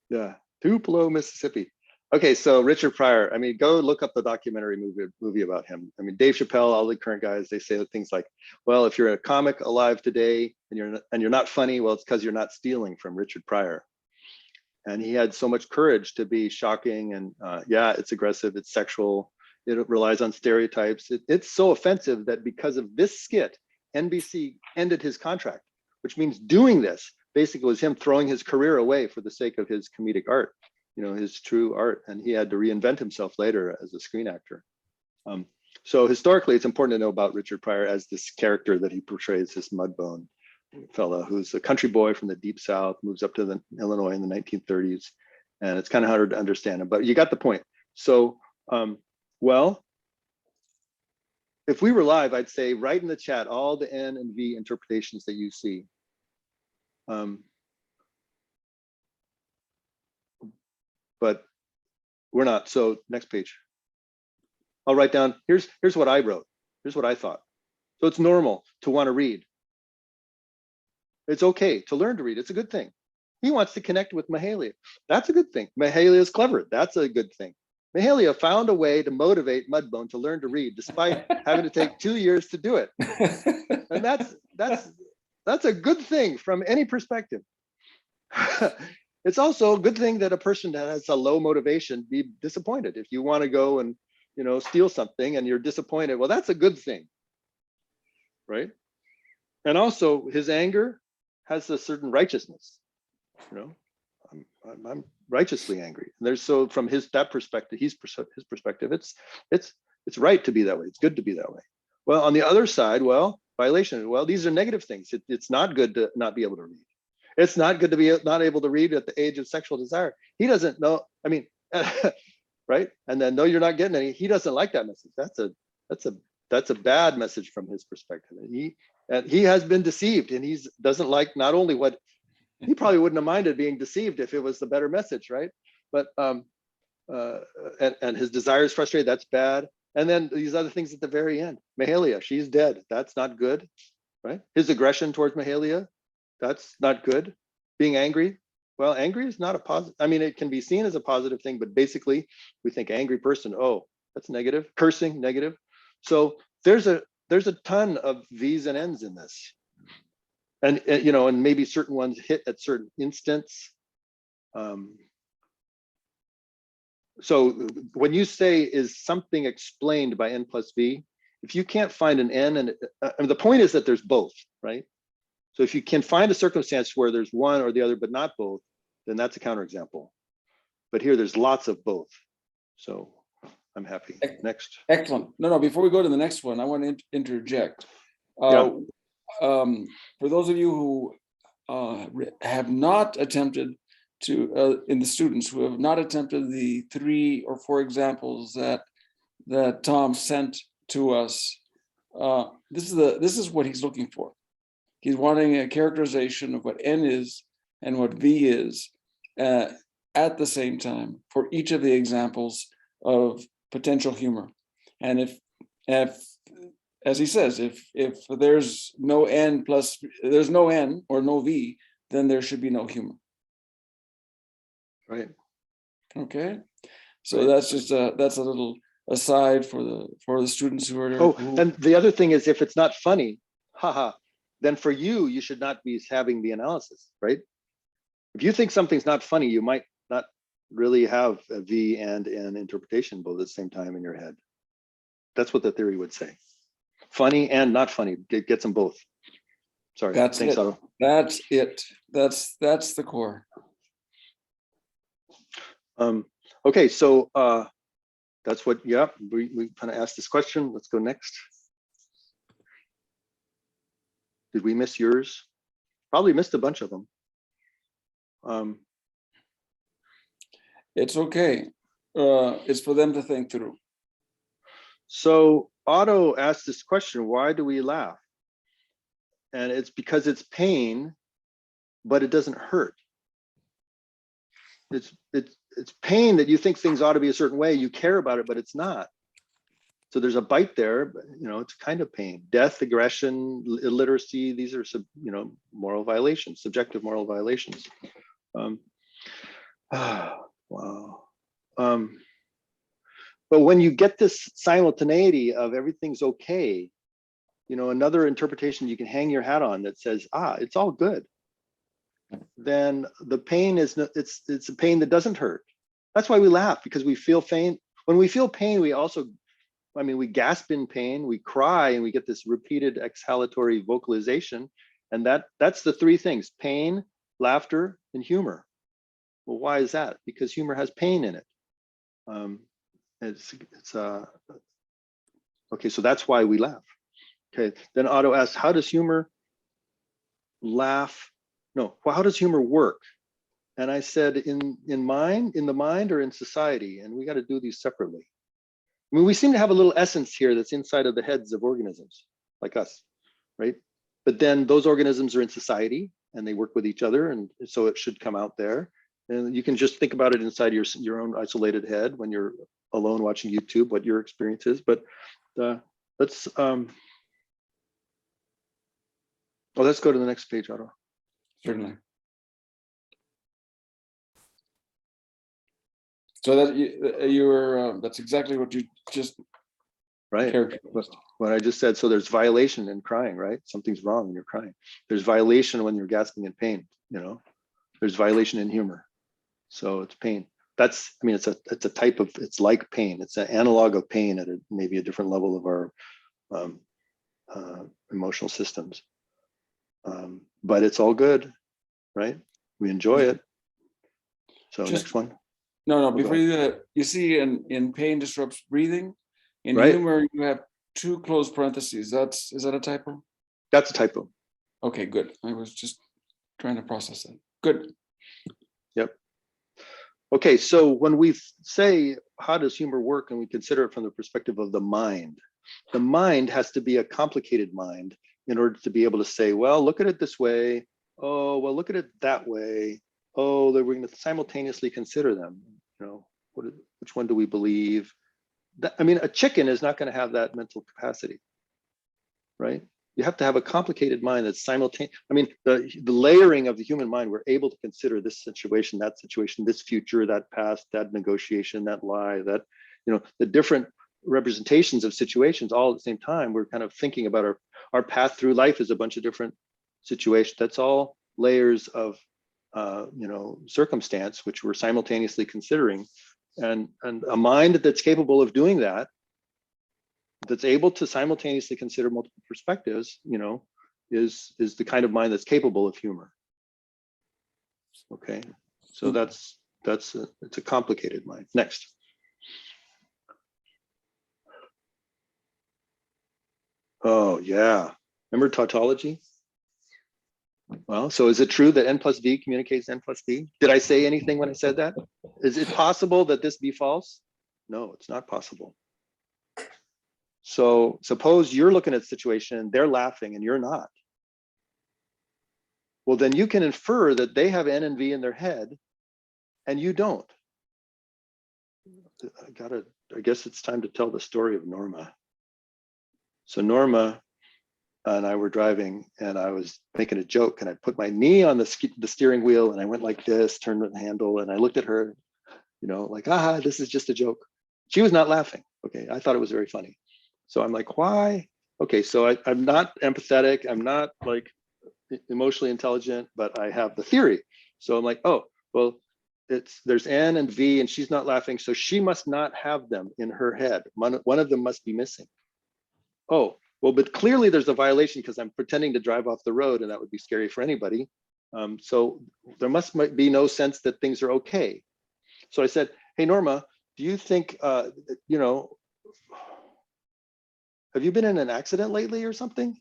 Yeah, Tupelo, Mississippi. Okay, so Richard Pryor. I mean, go look up the documentary movie about him. I mean, Dave Chappelle, all the current guys, they say things like, "Well, if you're a comic alive today and you're not funny, well, it's because you're not stealing from Richard Pryor." And he had so much courage to be shocking, and yeah, it's aggressive, it's sexual, it relies on stereotypes. It's so offensive that because of this skit, NBC ended his contract, which means doing this basically was him throwing his career away for the sake of his comedic art, his true art. And he had to reinvent himself later as a screen actor. So historically, it's important to know about Richard Pryor as this character that he portrays, this mudbone fella who's a country boy from the deep South, moves up to Illinois in the 1930s. And it's kind of hard to understand him, but you got the point. So, well, if we were live, I'd say write in the chat all the N and V interpretations that you see. But we're not. So next page. I'll write down, here's what I wrote. Here's what I thought. So it's normal to want to read. It's okay to learn to read. It's a good thing. He wants to connect with Mahalia. That's a good thing. Mahalia is clever. That's a good thing. Mahalia found a way to motivate Mudbone to learn to read, despite having to take 2 years to do it. And that's a good thing from any perspective. It's also a good thing that a person that has a low motivation be disappointed. If you want to go and steal something and you're disappointed, well, that's a good thing, right? And also his anger has a certain righteousness. I'm righteously angry. And there's from that perspective, his perspective, it's right to be that way. It's good to be that way. Well, on the other side, well, violation. Well, these are negative things. It's not good to not be able to read. It's not good to be not able to read at the age of sexual desire. He doesn't know. I mean, right? And then no, you're not getting any. He doesn't like that message. That's a bad message from his perspective. And he has been deceived, and he doesn't like not only what he probably wouldn't have minded being deceived if it was the better message, right? But and his desire is frustrated. That's bad. And then these other things at the very end. Mahalia, she's dead. That's not good, right? His aggression towards Mahalia, that's not good. Being angry, well, angry is not a positive. I mean, it can be seen as a positive thing, but basically we think angry person, oh, that's negative. Cursing, negative. So there's a ton of V's and N's in this. And and maybe certain ones hit at certain instants. So when you say, is something explained by N+V, if you can't find an N, and the point is that there's both, right? So if you can find a circumstance where there's one or the other, but not both, then that's a counterexample. But here there's lots of both. So I'm happy. Next. Excellent. No, before we go to the next one, I want to interject. For those of you who have not attempted to, in the students who have not attempted the 3 or 4 examples that Tom sent to us, this is what he's looking for. He's wanting a characterization of what N is and what V is at the same time for each of the examples of potential humor. And if as he says, if there's no N or no V, then there should be no humor. Right. Okay. So that's just that's a little aside for the students who are. And the other thing is, if it's not funny, haha, then for you should not be having the analysis, right? If you think something's not funny, you might not really have a V and N interpretation both at the same time in your head. That's what the theory would say. Funny and not funny, gets them both. Sorry. Thanks, Otto. That's it. That's the core. Okay, so that's what, yeah, we kind of asked this question. Let's go next. Did we miss yours? Probably missed a bunch of them. It's okay. It's for them to think through. So Otto asked this question, why do we laugh? And it's because it's pain, but it doesn't hurt. It's pain that you think things ought to be a certain way, you care about it, but it's not. So there's a bite there, but it's kind of pain. Death, aggression, illiteracy, these are moral violations, subjective moral violations. Wow. But when you get this simultaneity of everything's okay, another interpretation you can hang your hat on that says, it's all good. Then the pain is, it's a pain that doesn't hurt. That's why we laugh, because we feel pain. When we feel pain, we also, we gasp in pain, we cry, and we get this repeated exhalatory vocalization. And that's the 3 things: pain, laughter, and humor. Well, why is that? Because humor has pain in it. Okay, so that's why we laugh. Okay, then Otto asks, how does humor work? And I said, in the mind or in society? And we got to do these separately. I mean, we seem to have a little essence here that's inside of the heads of organisms like us, right? But then those organisms are in society and they work with each other. And so it should come out there. And you can just think about it inside your own isolated head when you're alone watching YouTube, what your experience is. But let's go to the next page, Otto. Certainly. So that you were that's exactly what you just Right. characterized. What I just said. So there's violation in crying, right? Something's wrong when you're crying. There's violation when you're gasping in pain, you know. There's violation in humor. So it's pain. That's, I mean, it's a type of, it's like pain. It's an analog of pain at maybe a different level of our emotional systems. But it's all good, right? We enjoy it. So next one. No, before you do that, you see in pain disrupts breathing. In Right. humor, you have two closed parentheses. Is that a typo? That's a typo. Okay, good. I was just trying to process that. Good. Yep. Okay, so when we say, how does humor work, and we consider it from the perspective of the mind has to be a complicated mind in order to be able to say, well, look at it this way. Oh, well, look at it that way. Oh, we're going to simultaneously consider them. You know, which one do we believe? I mean, a chicken is not going to have that mental capacity, right? You have to have a complicated mind that's simultaneous. I mean, the layering of the human mind, we're able to consider this situation, this future, that past, that negotiation, that lie, that, you know, the different representations of situations all at the same time. We're kind of thinking about our path through life is a bunch of different situations. That's all layers of, you know, circumstance, which we're simultaneously considering. And a mind that's capable of doing that, that's able to simultaneously consider multiple perspectives, you know, is the kind of mind that's capable of humor. Okay, so it's a complicated mind. Next. Oh yeah, remember tautology? Well, so is it true that N+V communicates N+V? Did I say anything when I said that? Is it possible that this be false? No, it's not possible. So suppose you're looking at the situation and they're laughing and you're not. Well, then you can infer that they have N and V in their head and you don't. I guess it's time to tell the story of Norma. So Norma and I were driving and I was making a joke and I put my knee on the steering wheel and I went like this, turned the handle, and I looked at her, you know, like, aha, this is just a joke. She was not laughing. Okay, I thought it was very funny. So I'm like, why? Okay, so I'm not empathetic. I'm not like emotionally intelligent, but I have the theory. So I'm like, oh, well, there's N and V and she's not laughing. So she must not have them in her head. One of them must be missing. Oh, well, but clearly there's a violation because I'm pretending to drive off the road and that would be scary for anybody. So there must be no sense that things are okay. So I said, hey, Norma, do you think, you know, have you been in an accident lately or something?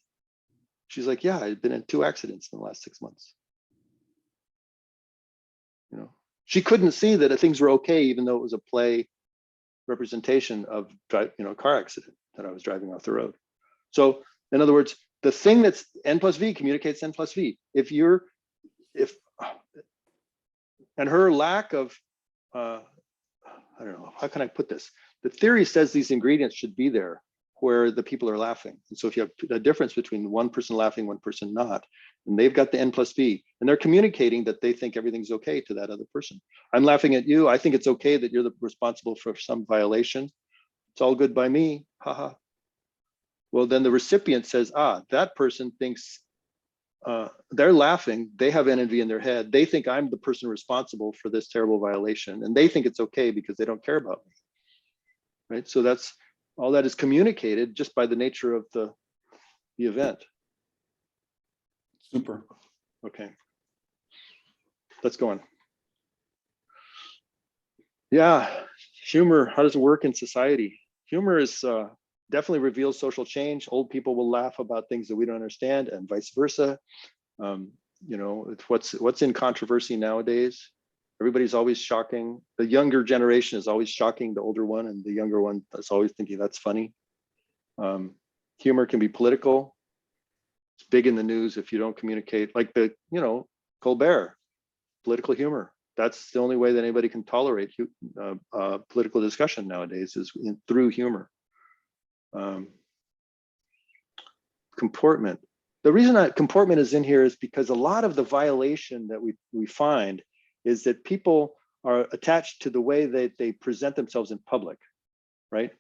She's like, yeah, I've been in 2 accidents in the last 6 months. You know, she couldn't see that things were okay, even though it was a play representation of, you know, a car accident that I was driving off the road. So in other words, the thing that's N+V communicates N+V. And her lack of, I don't know, how can I put this? The theory says these ingredients should be there where the people are laughing. And so if you have a difference between one person laughing, one person not, and they've got the N+V, and they're communicating that they think everything's okay to that other person. I'm laughing at you. I think it's okay that you're responsible for some violation. It's all good by me, haha. Well, then the recipient says, that person thinks they're laughing. They have N and V in their head. They think I'm the person responsible for this terrible violation. And they think it's okay because they don't care about me, right? So that's all that is communicated just by the nature of the event. Super. Okay, let's go on. Yeah, humor, how does it work in society? Humor is definitely reveals social change. Old people will laugh about things that we don't understand and vice versa. You know, it's what's in controversy nowadays. Everybody's always shocking. The younger generation is always shocking the older one, and the younger one is always thinking that's funny. Humor can be political. It's big in the news if you don't communicate, like the, Colbert, political humor. That's the only way that anybody can tolerate political discussion nowadays is through humor. Comportment. The reason that comportment is in here is because a lot of the violation that we find is that people are attached to the way that they present themselves in public, right?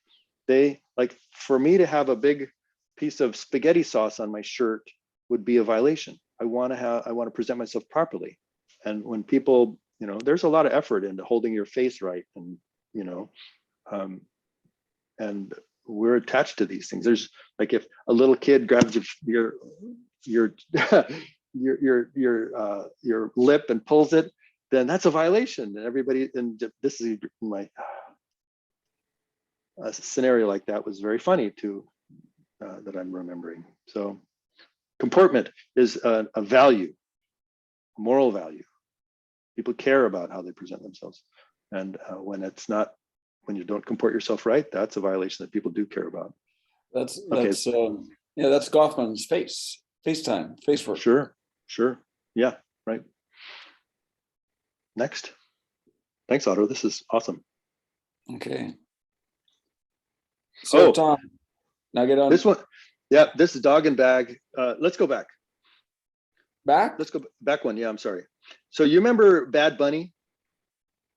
They, like, for me to have a big piece of spaghetti sauce on my shirt would be a violation. I want to present myself properly. And when people, there's a lot of effort into holding your face right, and and we're attached to these things. There's, like, if a little kid grabs your your lip and pulls it, then that's a violation. And everybody, and this is my a scenario like that was very funny too, that I'm remembering. So comportment is a value, a moral value. People care about how they present themselves. And when you don't comport yourself right, that's a violation that people do care about. That's Goffman's FaceTime, face work. Sure. Yeah, right. Next. Thanks, Otto. This is awesome. Okay. So Tom, now get on. This one. Yeah, this is dog and bag. Let's go back. Let's go back one. Yeah, I'm sorry. So you remember Bad Bunny?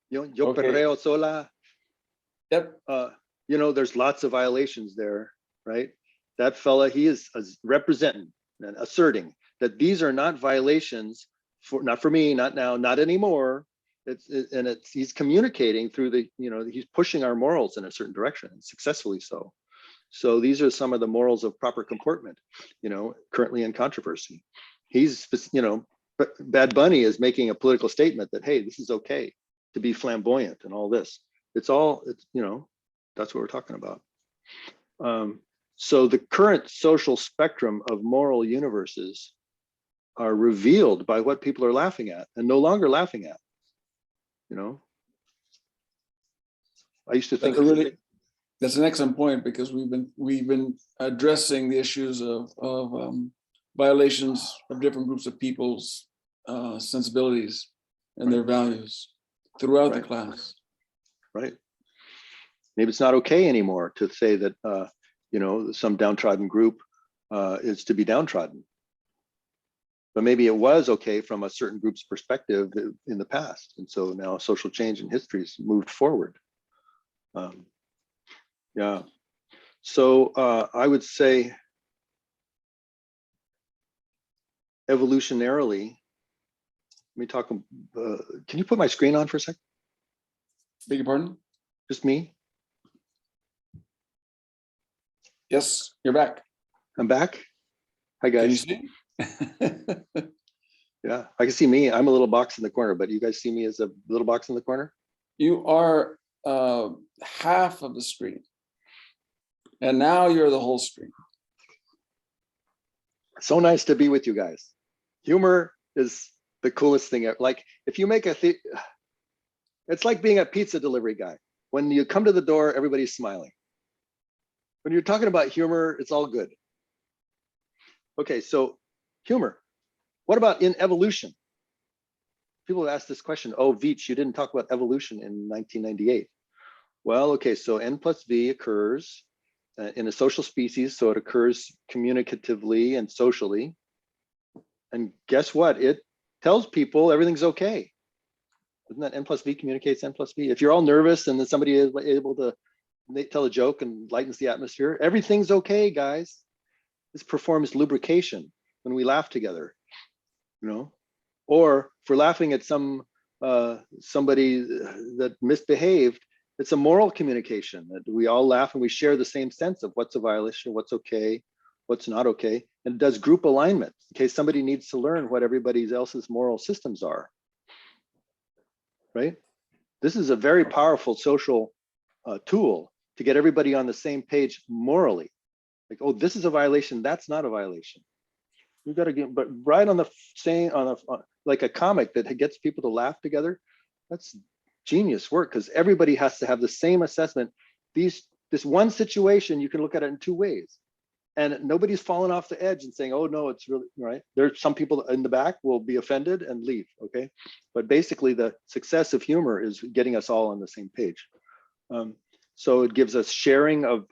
Yo perreo sola. Yep. There's lots of violations there, right? That fella, he is representing and asserting that these are not violations not for me, not now, not anymore. He's communicating through he's pushing our morals in a certain direction, and successfully so. So these are some of the morals of proper comportment, currently in controversy. Bad Bunny is making a political statement that, hey, this is okay to be flamboyant and all this. That's what we're talking about. So the current social spectrum of moral universes are revealed by what people are laughing at and no longer laughing at. I used to think that's an excellent point, because we've been addressing the issues of violations of different groups of people's sensibilities and their values throughout the class. Right. Maybe it's not okay anymore to say that some downtrodden group is to be downtrodden. But maybe it was okay from a certain group's perspective in the past. And so now social change in history has moved forward. Yeah. So I would say evolutionarily, let me talk, can you put my screen on for a sec? Beg your pardon? Just me? Yes, you're back. I'm back. Hi, guys. Can you see? Yeah, I can see me. I'm a little box in the corner, but you guys see me as a little box in the corner? You are half of the screen. And now you're the whole screen. So nice to be with you guys. Humor is the coolest thing ever. Like, if you make it's like being a pizza delivery guy. When you come to the door, everybody's smiling. When you're talking about humor, it's all good. Okay, so humor. What about in evolution? People have asked this question. Oh, Veach, you didn't talk about evolution in 1998. Well, okay, so N+V occurs in a social species, so it occurs communicatively and socially. And guess what? It tells people everything's okay. Isn't that N+V communicates N+V? If you're all nervous and then somebody is able to tell a joke and lightens the atmosphere, everything's okay, guys. This performs lubrication when we laugh together, or if we're laughing at somebody that misbehaved, it's a moral communication that we all laugh and we share the same sense of what's a violation, what's okay, what's not okay. And it does group alignment in case somebody needs to learn what everybody else's moral systems are, right? This is a very powerful social tool to get everybody on the same page morally. Like, oh, this is a violation, that's not a violation. We've got to get, but right on the same, like a comic that gets people to laugh together. That's genius work, because everybody has to have the same assessment. This one situation, you can look at it in two ways. And nobody's falling off the edge and saying, oh no, it's really right. There's some people in the back will be offended and leave, okay? But basically the success of humor is getting us all on the same page. So it gives us sharing of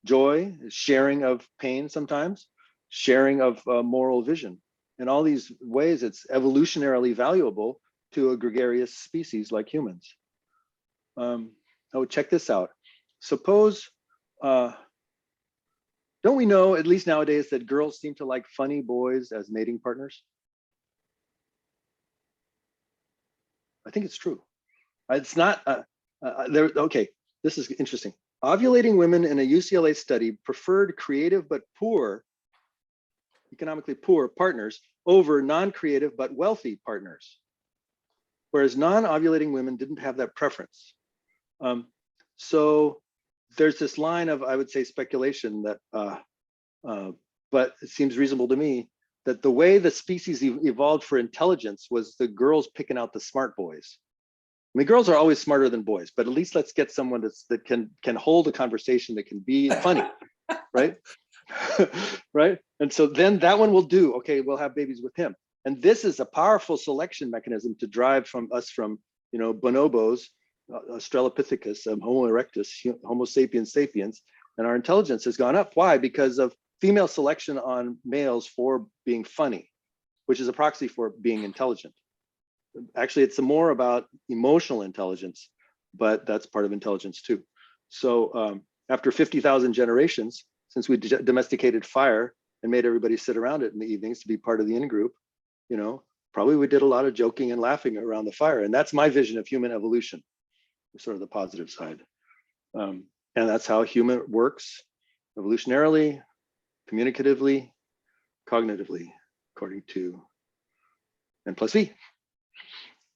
joy, sharing of pain sometimes, sharing of moral vision. In all these ways, it's evolutionarily valuable to a gregarious species like humans. Oh, check this out. Suppose, don't we know, at least nowadays, that girls seem to like funny boys as mating partners? I think it's true. It's not, okay, this is interesting. Ovulating women in a UCLA study preferred creative but poor, economically poor partners over non-creative but wealthy partners, whereas non-ovulating women didn't have that preference. So there's this line of, I would say, speculation that, but it seems reasonable to me, that the way the species evolved for intelligence was the girls picking out the smart boys. I mean, girls are always smarter than boys, but at least let's get someone that can hold a conversation, that can be funny, right? Right? And so then that one will do. Okay, we'll have babies with him. And this is a powerful selection mechanism to drive from bonobos, Australopithecus, Homo erectus, Homo sapiens sapiens, and our intelligence has gone up. Why? Because of female selection on males for being funny, which is a proxy for being intelligent. Actually, it's more about emotional intelligence, but that's part of intelligence too. So after 50,000 generations, since we domesticated fire and made everybody sit around it in the evenings to be part of the in-group, probably we did a lot of joking and laughing around the fire. And that's my vision of human evolution, sort of the positive side. And that's how human works evolutionarily, communicatively, cognitively, according to N+V.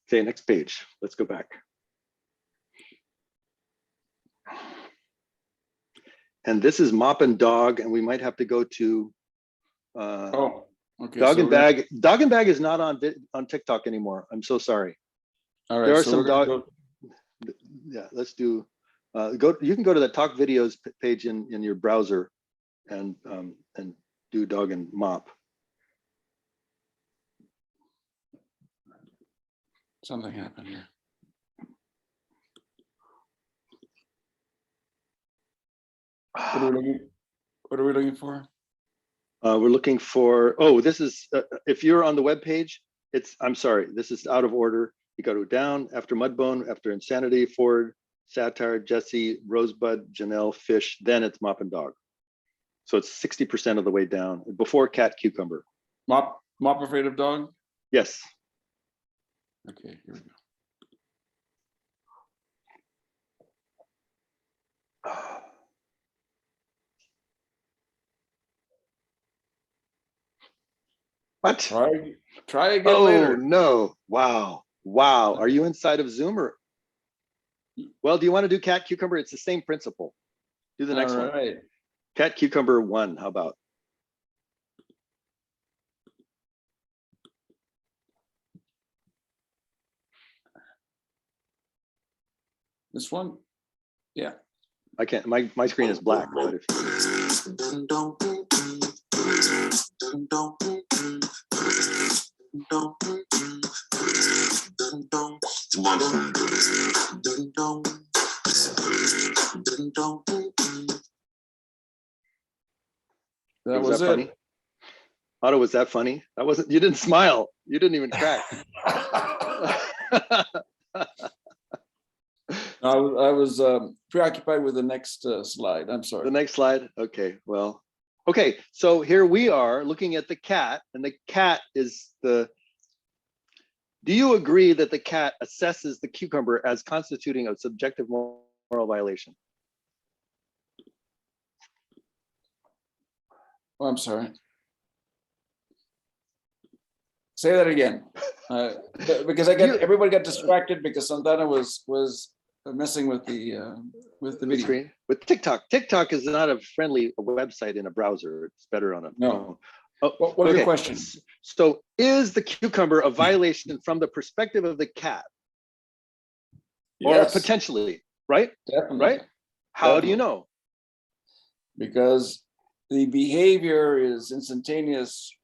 Okay, next page. Let's go back. And this is mop and dog, and we might have to go to okay. Dog and bag. Dog and bag is not on TikTok anymore. I'm so sorry. All right. There are some dog. Yeah, let's do. You can go to the talk videos page in your browser, and do dog and mop. Something happened here. What are we looking for? We're looking for, oh, this is, if you're on the web page, I'm sorry, this is out of order. You go to down, after Mudbone, after Insanity, Ford, Satire, Jesse, Rosebud, Janelle, Fish, then it's Mop and Dog. So it's 60% of the way down, before Cat Cucumber. Mop afraid of dog? Yes. Okay, here we go. What? Try again later. No. Wow. Are you inside of Zoom or? Well, do you want to do Cat Cucumber? It's the same principle. Do the next one. Right. Cat Cucumber 1, how about? This one? Yeah. I can't, my screen is black, but if That was that funny? Otto, was that funny? That wasn't, you didn't smile. You didn't even crack. I was preoccupied with the next slide. I'm sorry. The next slide. Okay, well, okay. So here we are looking at the cat, and the cat is the. Do you agree that the cat assesses the cucumber as constituting a subjective moral violation? Oh, I'm sorry. Say that again, because everybody got distracted because Santana was messing with the video. Screen. With TikTok. TikTok is not a friendly website in a browser. It's better on a phone. Oh, what are your questions? So is the cucumber a violation from the perspective of the cat? or Yes, potentially, right? definitely. Right? How do you Definitely. know? Because the behavior is instantaneous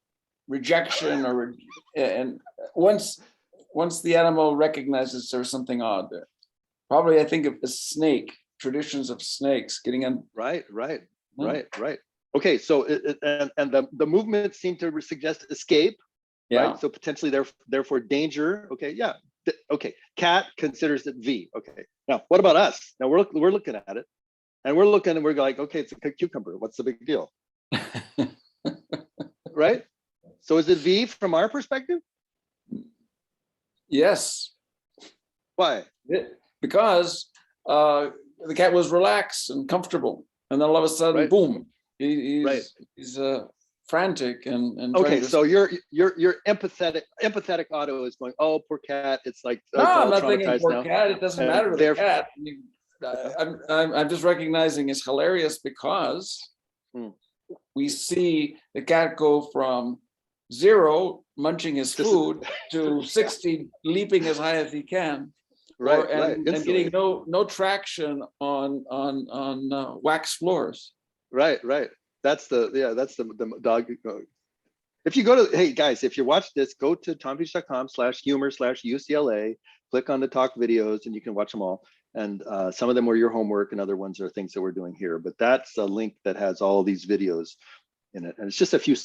rejection and once the animal recognizes there's something odd there. Probably I think of a snake, traditions of snakes getting in. Right. Okay, so and the movements seem to suggest escape, Yeah. right? So potentially therefore danger. Okay, yeah. Okay, cat considers it V. Okay, now what about us? Now we're looking at it, and we're like, okay, it's a cucumber. What's the big deal, right? So is it V from our perspective? Yes. Why? Because the cat was relaxed and comfortable, and then all of a sudden, Right. boom, Right. he's frantic and Okay, trying to. so you're empathetic Otto is going, oh, poor cat. It's like No, it's I'm all not thinking traumatized poor now. cat. It doesn't And matter with the therefore- cat. I'm just recognizing it's hilarious because we see the cat go from 0 munching his food to 60 leaping as high as he can, and getting no traction on wax floors. Right. That's the dog. If you go to, hey guys, if you watch this, go to tompeach.com/humor/UCLA, click on the talk videos, and you can watch them all. And some of them were your homework, and other ones are things that we're doing here. But that's a link that has all these videos in it, and it's just a few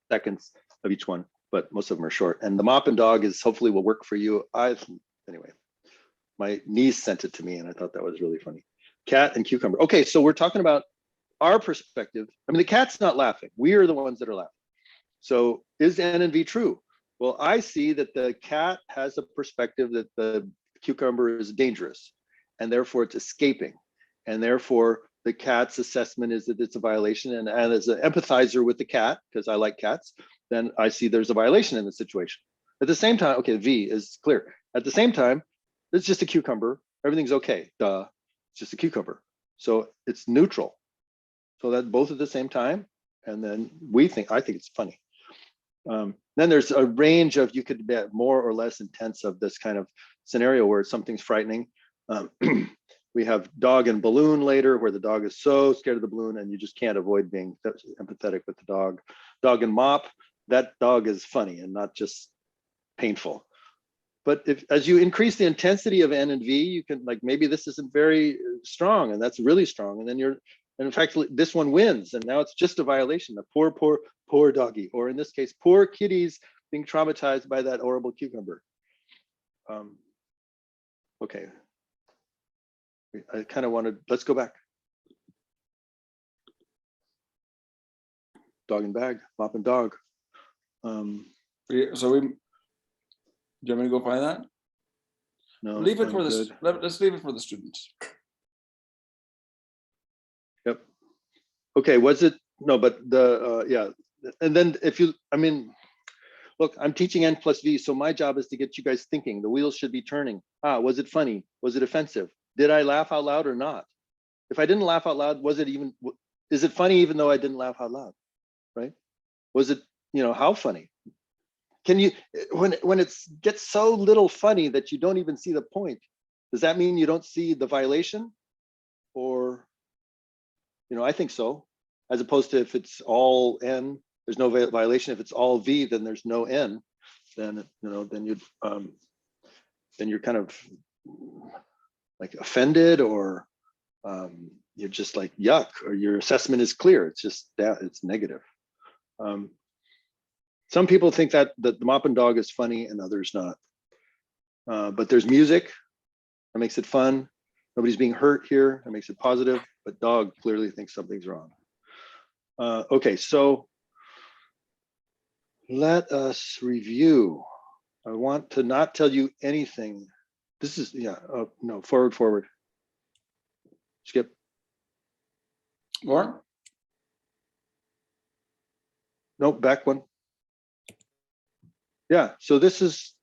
seconds of each one, but most of them are short. And the mop and dog is hopefully will work for you. Anyway, my niece sent it to me, and I thought that was really funny. Cat and cucumber. Okay, so we're talking about our perspective. I mean, the cat's not laughing. We are the ones that are laughing. So is N and V true? Well, I see that the cat has a perspective that the cucumber is dangerous, and therefore it's escaping. And therefore the cat's assessment is that it's a violation. And as an empathizer with the cat, because I like cats, then I see there's a violation in the situation. At the same time, okay, V is clear. At the same time, it's just a cucumber. Everything's okay. Duh, it's just a cucumber. So it's neutral. So that both at the same time. And then I think it's funny. Then there's a range of, you could be more or less intense of this kind of scenario where something's frightening. We have dog and balloon later, where the dog is so scared of the balloon and you just can't avoid being empathetic with the dog. Dog and mop, that dog is funny and not just painful. But as you increase the intensity of N and V, you can, like, maybe this isn't very strong and that's really strong. And then and in fact, this one wins, and now it's just a violation. The poor doggy, or in this case, poor kitties being traumatized by that horrible cucumber. Okay, I kind of wanted, let's go back. Dog and bag, mop and dog. So do you want me to go find that? No, leave it for this. Let's leave it for the students. Yep. Okay, was it, no, but yeah. And then look, I'm teaching N+V, so my job is to get you guys thinking. The wheels should be turning. Was it funny? Was it offensive? Did I laugh out loud or not? If I didn't laugh out loud, is it funny even though I didn't laugh out loud, right? Was it, how funny? Can you, when it gets so little funny that you don't even see the point, does that mean you don't see the violation? Or, I think so, as opposed to if it's all N, there's no violation. If it's all V, then there's no N. Then then you're kind of like offended, or you're just like yuck, or your assessment is clear. It's just that it's negative. Some people think that the mop and dog is funny and others not. But there's music that makes it fun. Nobody's being hurt here. That makes it positive. But dog clearly thinks something's wrong. Okay, so let us review. I want to not tell you anything. This is, no, forward. Skip. More? Nope, back one. Yeah, so this is,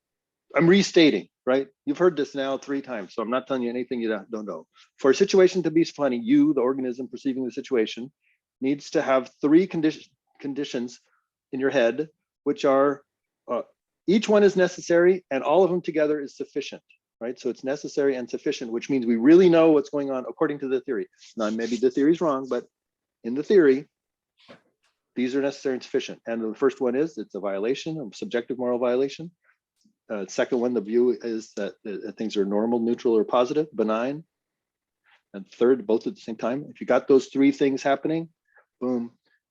I'm restating, right? You've heard this now 3 times, so I'm not telling you anything you don't know. For a situation to be funny, you, the organism perceiving the situation, needs to have 3 conditions in your head, which are, each one is necessary and all of them together is sufficient. right? So it's necessary and sufficient, which means we really know what's going on according to the theory. Now, maybe the theory is wrong, but in the theory, these are necessary and sufficient. And the first one is it's a violation, a subjective moral violation. Second one, the view is that things are normal, neutral, or positive, benign. And third, both at the same time. If you got those three things happening, boom,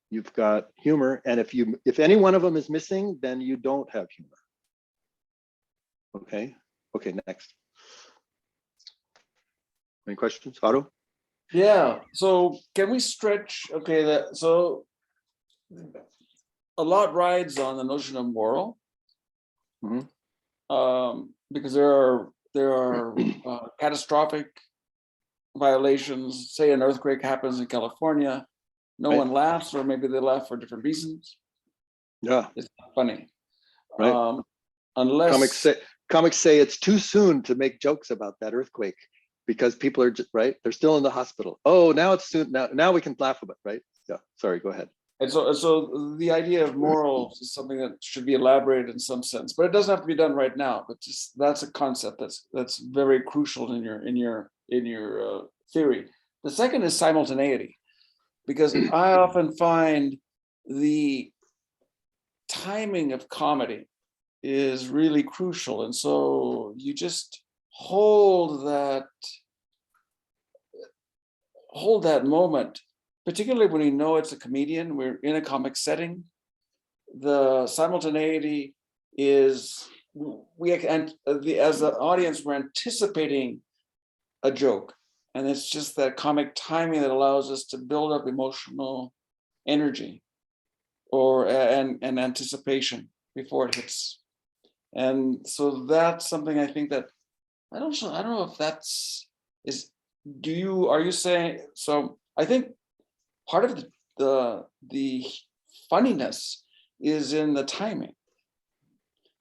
you've got humor. And if any one of them is missing, then you don't have humor. Okay. Okay, next. Any questions, Otto? Yeah. So can we stretch? Okay. So a lot rides on the notion of moral, because there are catastrophic violations. Say an earthquake happens in California, no one laughs, or maybe they laugh for different reasons. Yeah, it's not funny. Right. Unless comics say it's too soon to make jokes about that earthquake because people are just right. They're still in the hospital. Oh, now it's soon. Now we can laugh about it, right? Yeah. Sorry. Go ahead. And so the idea of morals is something that should be elaborated in some sense, but it doesn't have to be done right now. But just that's a concept that's very crucial in your theory. The second is simultaneity, because I often find the timing of comedy is really crucial, and so you just hold that moment. Particularly when you know it's a comedian, we're in a comic setting. The simultaneity is as the audience, we're anticipating a joke, and it's just that comic timing that allows us to build up emotional energy and anticipation before it hits. And so that's something I think that I don't know if that's is. Are you saying so? I think part of the funniness is in the timing,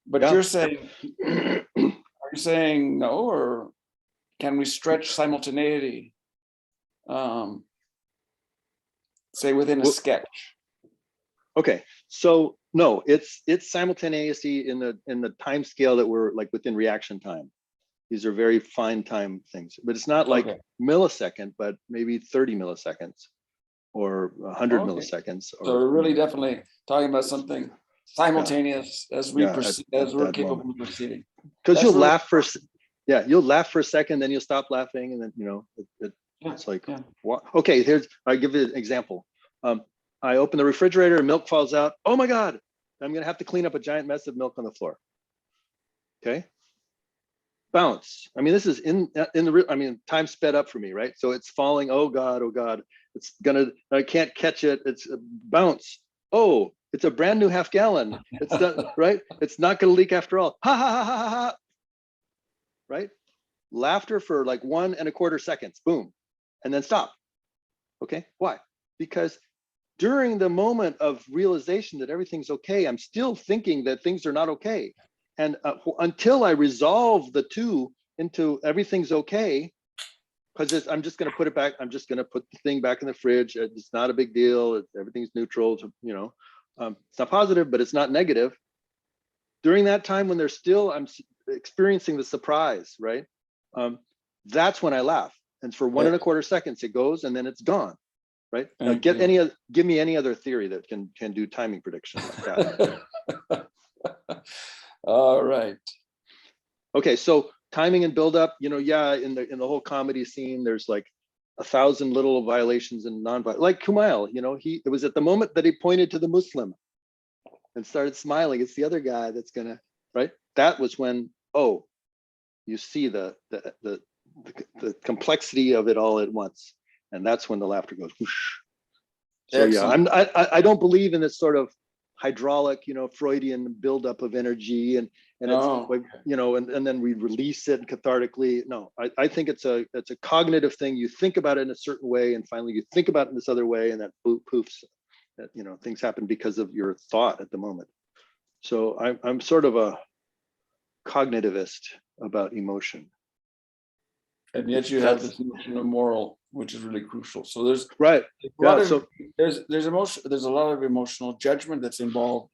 but Yeah. you're saying, are you saying no, or can we stretch simultaneity, say within a sketch? Okay, so no, it's simultaneously in the time scale that we're like within reaction time. These are very fine time things, but it's not like millisecond, but maybe 30 milliseconds. Or 100 milliseconds. So we're really definitely talking about something simultaneous as we're capable of perceiving. Because you'll laugh for, you'll laugh for a second, then you'll stop laughing, and then it's like, what? Okay, I'll give you an example. I open the refrigerator, and milk falls out. Oh my God! I'm gonna have to clean up a giant mess of milk on the floor. Okay. Bounce. I mean, this is in the time sped up for me, right? So it's falling. Oh God, oh God. I can't catch it. It's a bounce. Oh, it's a brand new half gallon. It's done, right? It's not going to leak after all. Ha ha ha ha ha. Right? Laughter for like 1.25 seconds. Boom. And then stop. Okay. Why? Because during the moment of realization that everything's okay, I'm still thinking that things are not okay. And until I resolve the two into everything's okay, because I'm just going to put it back. I'm just going to put the thing back in the fridge. It's not a big deal. Everything's neutral. It's not positive, but it's not negative. During that time when I'm experiencing the surprise, right? That's when I laugh. And for 1.25 seconds, it goes, and then it's gone, right? Now, give me any other theory that can do timing prediction like that. All right. Okay, so timing and build up, in the whole comedy scene, there's like 1,000 little violations and non-violent, like Kumail, it was at the moment that he pointed to the Muslim and started smiling. It's the other guy that's gonna, right? That was when, you see the complexity of it all at once. And that's when the laughter goes whoosh. So excellent. I don't believe in this sort of hydraulic, Freudian buildup of energy and it's like, and then we release it cathartically. No, I think it's a cognitive thing. You think about it in a certain way, and finally you think about it in this other way, and that poofs. That things happen because of your thought at the moment. So I'm sort of a cognitivist about emotion. And yet you have this notion of moral, which is really crucial. So there's right. There's emotion. There's a lot of emotional judgment that's involved.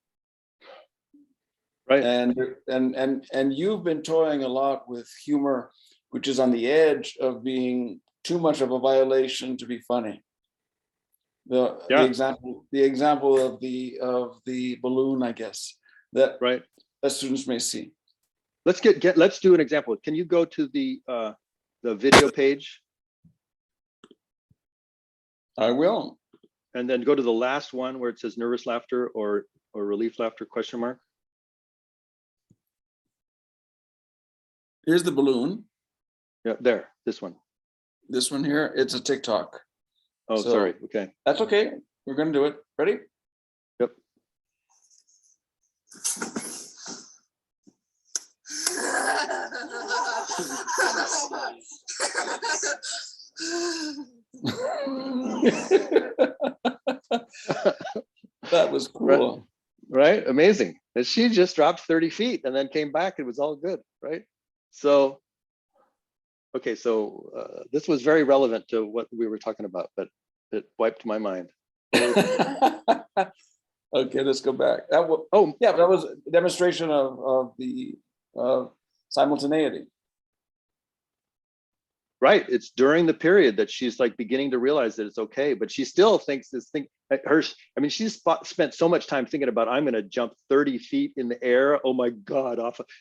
Right. And you've been toying a lot with humor, which is on the edge of being too much of a violation to be funny. The example of the balloon, I guess, that right. students may see. Let's let's do an example. Can you go to the video page? I will. And then go to the last one where it says nervous laughter or relief laughter question mark. Here's the balloon. Yeah, there, this one. This one here, it's a TikTok. Oh, So, sorry. Okay. That's okay. We're going to do it. Ready? Yep. That was cool. Right? Amazing. And she just dropped 30 feet and then came back. It was all good, right? So, okay, so this was very relevant to what we were talking about, but it wiped my mind. Okay, let's go back. That was, yeah, that was a demonstration of the simultaneity. Right. It's during the period that she's like beginning to realize that it's okay, but she still thinks this thing, I mean, she's spent so much time thinking about, I'm going to jump 30 feet in the air. Oh my God,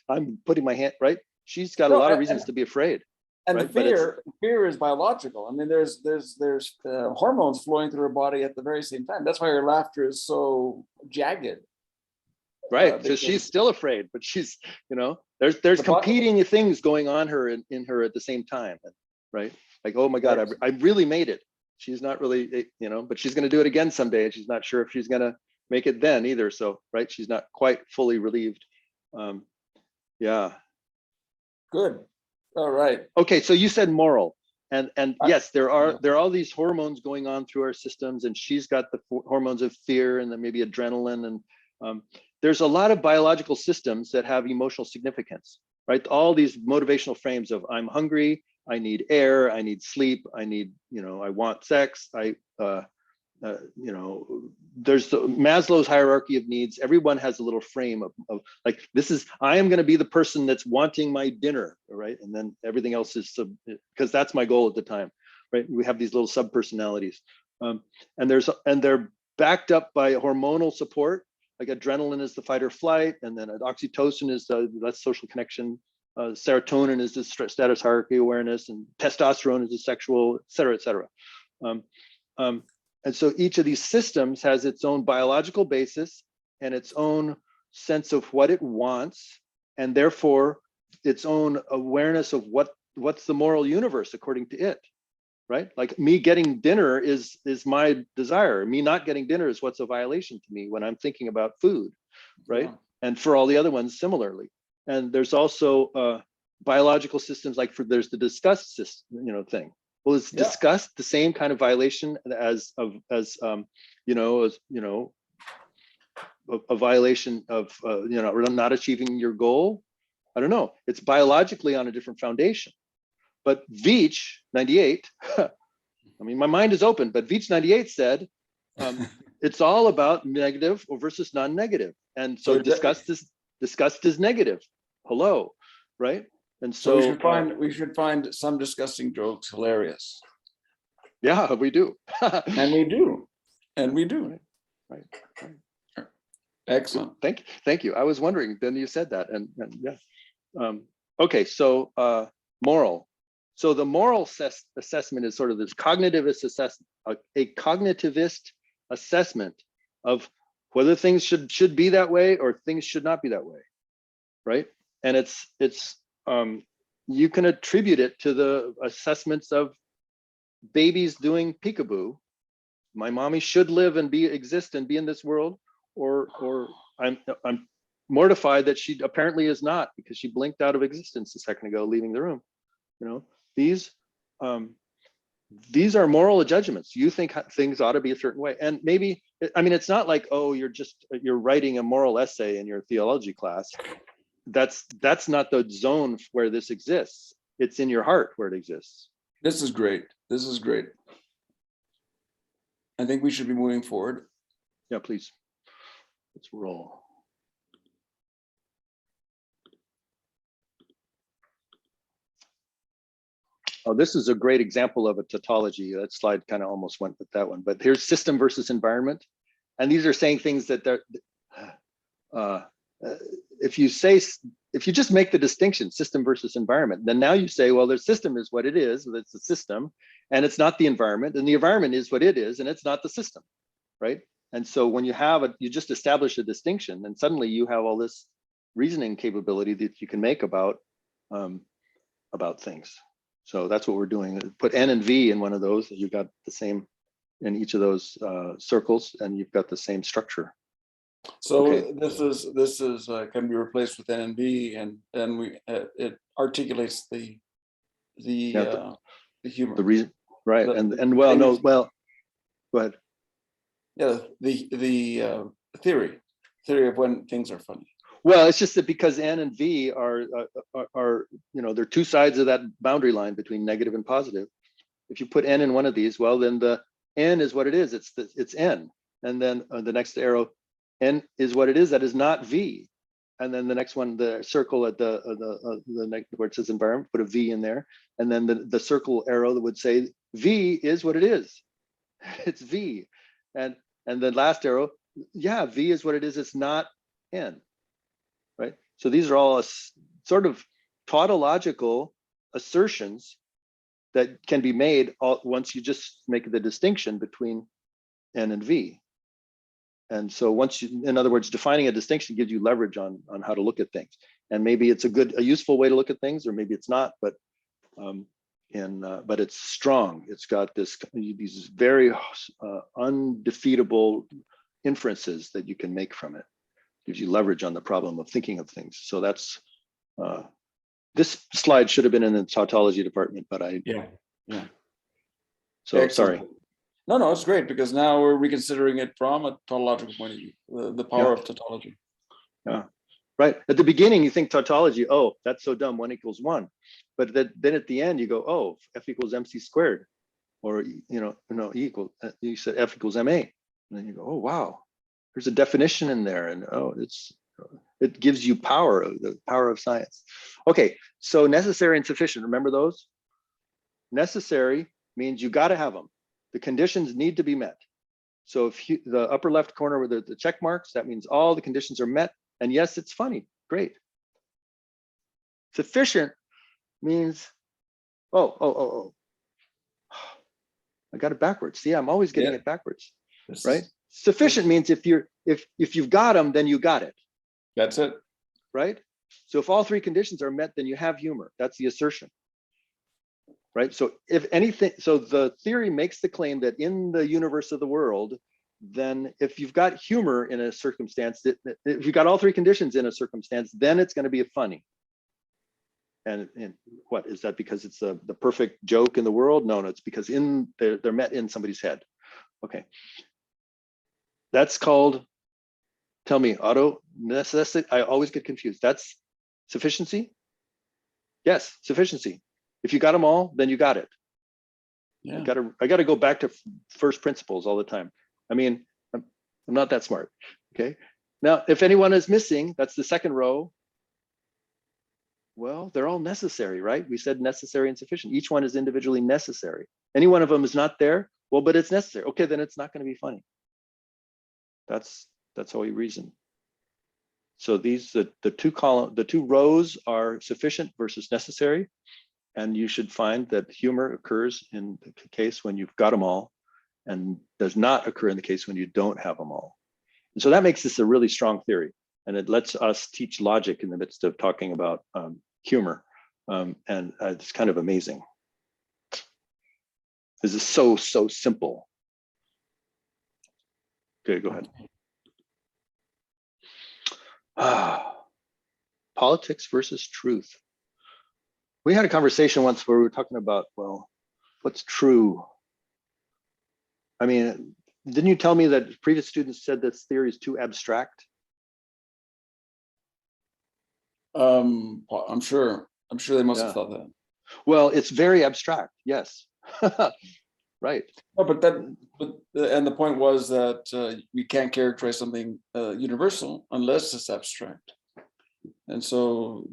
I'm putting my hand, right? She's got a lot of reasons to be afraid. And right? the fear is biological. I mean, there's hormones flowing through her body at the very same time. That's why her laughter is so jagged. Right, because she's still afraid, but she's, you know, there's competing things going on in her at the same time, right? Like, oh my God, I really made it. She's not really, you know, but she's going to do it again someday, and she's not sure if she's going to make it then either. So, right, she's not quite fully relieved. Yeah. Good. All right. Okay, so you said moral, and yes, there are all these hormones going on through our systems, and she's got the hormones of fear and then maybe adrenaline, and there's a lot of biological systems that have emotional significance, right? All these motivational frames of I'm hungry, I need air, I need sleep, I need, you know, I want sex, you know, there's the Maslow's hierarchy of needs. Everyone has a little frame of like, I am going to be the person that's wanting my dinner, right? And then everything else is because that's my goal at the time, right? We have these little sub personalities, and they're backed up by hormonal support. Like adrenaline is the fight or flight, and then oxytocin is that's social connection. Serotonin is the status hierarchy awareness, and testosterone is the sexual, et cetera, et cetera. And so each of these systems has its own biological basis and its own sense of what it wants, and therefore its own awareness of what's the moral universe according to it, right? Like me getting dinner is my desire. Me not getting dinner is what's a violation to me when I'm thinking about food, right? Yeah. And for all the other ones similarly. And there's also biological systems, like there's the disgust system, you know, thing. Well, is disgust the same kind of violation as a violation of you know, not achieving your goal? I don't know. It's biologically on a different foundation. But Veach 98, I mean, my mind is open, but Veach 98 said it's all about negative versus non-negative, and so disgust is negative. Hello, right? And so we should find some disgusting jokes hilarious. Yeah, we do. And we do. Right. Excellent. Thank you. I was wondering, then you said that, and yeah. Okay, so moral. So the moral assessment is sort of this cognitivist assessment, a cognitivist assessment of whether things should be that way or things should not be that way, right? And it's you can attribute it to the assessments of babies doing peekaboo. My mommy should live and exist and be in this world, or I'm mortified that she apparently is not, because she blinked out of existence a second ago, leaving the room. You know, these are moral judgments. You think things ought to be a certain way, and maybe, I mean, it's not like, oh, you're writing a moral essay in your theology class. That's not the zone where this exists. It's in your heart where it exists. This is great. I think we should be moving forward. Yeah, please. Let's roll. Oh, this is a great example of a tautology. That slide kind of almost went with that one, but here's system versus environment. And these are saying things that they're, if you just make the distinction, system versus environment, then now you say, well, the system is what it is, it's the system, and it's not the environment, and the environment is what it is, and it's not the system, right? And so when you have you just establish a distinction, and suddenly you have all this reasoning capability that you can make about things. So that's what we're doing. Put N and V in one of those, you've got the same in each of those circles, and you've got the same structure. So Okay. this is can be replaced with N and V, and then it articulates the humor. The reason, right? The- And well, no, well, go ahead. Yeah, the theory of when things are funny. Well, it's just that because N and V are they're two sides of that boundary line between negative and positive. If you put N in one of these, well, then the N is what it is. It's N, and then the next arrow, N is what it is. That is not V, and then the next one, the circle at the next where it says environment, put a V in there, and then the circle arrow that would say V is what it is. It's V, and the last arrow, yeah, V is what it is. It's not N. Right? So these are all sort of tautological assertions that can be made once you just make the distinction between N and V. And so once you, in other words, defining a distinction gives you leverage on how to look at things. And maybe it's a useful way to look at things, or maybe it's not, but it's strong. It's got these very undefeatable inferences that you can make from it. Gives you leverage on the problem of thinking of things. So that's this slide should have been in the tautology department, but yeah. So Excellent. sorry. No, it's great, because now we're reconsidering it from a tautological point of view, the power of tautology. Yeah, right. At the beginning, you think tautology, oh, that's so dumb, 1 = 1. But then at the end, you go, oh, F = MC squared, or E equals, you said F = MA, and then you go, oh wow, there's a definition in there, and oh, it gives you power, the power of science. Okay, so necessary and sufficient, remember those? Necessary means you got to have them. The conditions need to be met. So if the upper left corner with the check marks, that means all the conditions are met. And yes, it's funny, great. Sufficient means, oh, I got it backwards. See, I'm always getting it backwards, right? Sufficient means if you've got them, then you got it. That's it. Right? So if all three conditions are met, then you have humor. That's the assertion. Right? So if anything, so the theory makes the claim that in the universe of the world, then if you've got humor in a circumstance, if you've got all three conditions in a circumstance, then it's going to be funny. And what is that? Because it's the perfect joke in the world? No, it's because they're met in somebody's head. Okay. That's called, tell me, Otto, necessity. I always get confused. That's sufficiency? Yes, sufficiency. If you got them all, then you got it. Yeah. I gotta go back to first principles all the time. I mean, I'm not that smart. Okay. Now, if anyone is missing, that's the second row. Well, they're all necessary, right? We said necessary and sufficient. Each one is individually necessary. Any one of them is not there. Well, but it's necessary. Okay, then it's not going to be funny. That's how we reason. So these the two rows are sufficient versus necessary, and you should find that humor occurs in the case when you've got them all, and does not occur in the case when you don't have them all. And so that makes this a really strong theory, and it lets us teach logic in the midst of talking about humor, and it's kind of amazing. This is so simple. Okay, go ahead. Politics versus truth. We had a conversation once where we were talking about, well, what's true? I mean, didn't you tell me that previous students said this theory is too abstract? I'm sure they must have thought that. Well, it's very abstract, yes. Right. No, but the point was that we can't characterize something universal unless it's abstract. And so,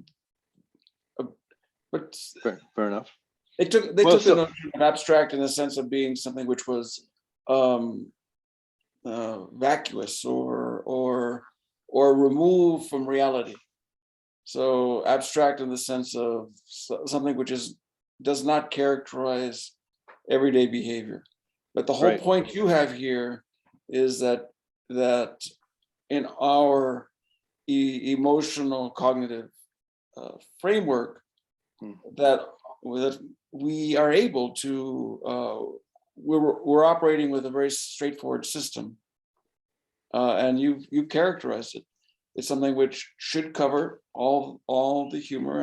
but fair enough. They took the notion of abstract in the sense of being something which was vacuous or removed from reality. So abstract in the sense of something which does not characterize everyday behavior. But the whole point you have here is that in our emotional cognitive framework, that we are able to we're operating with a very straightforward system, and you characterized it. It's something which should cover all the humor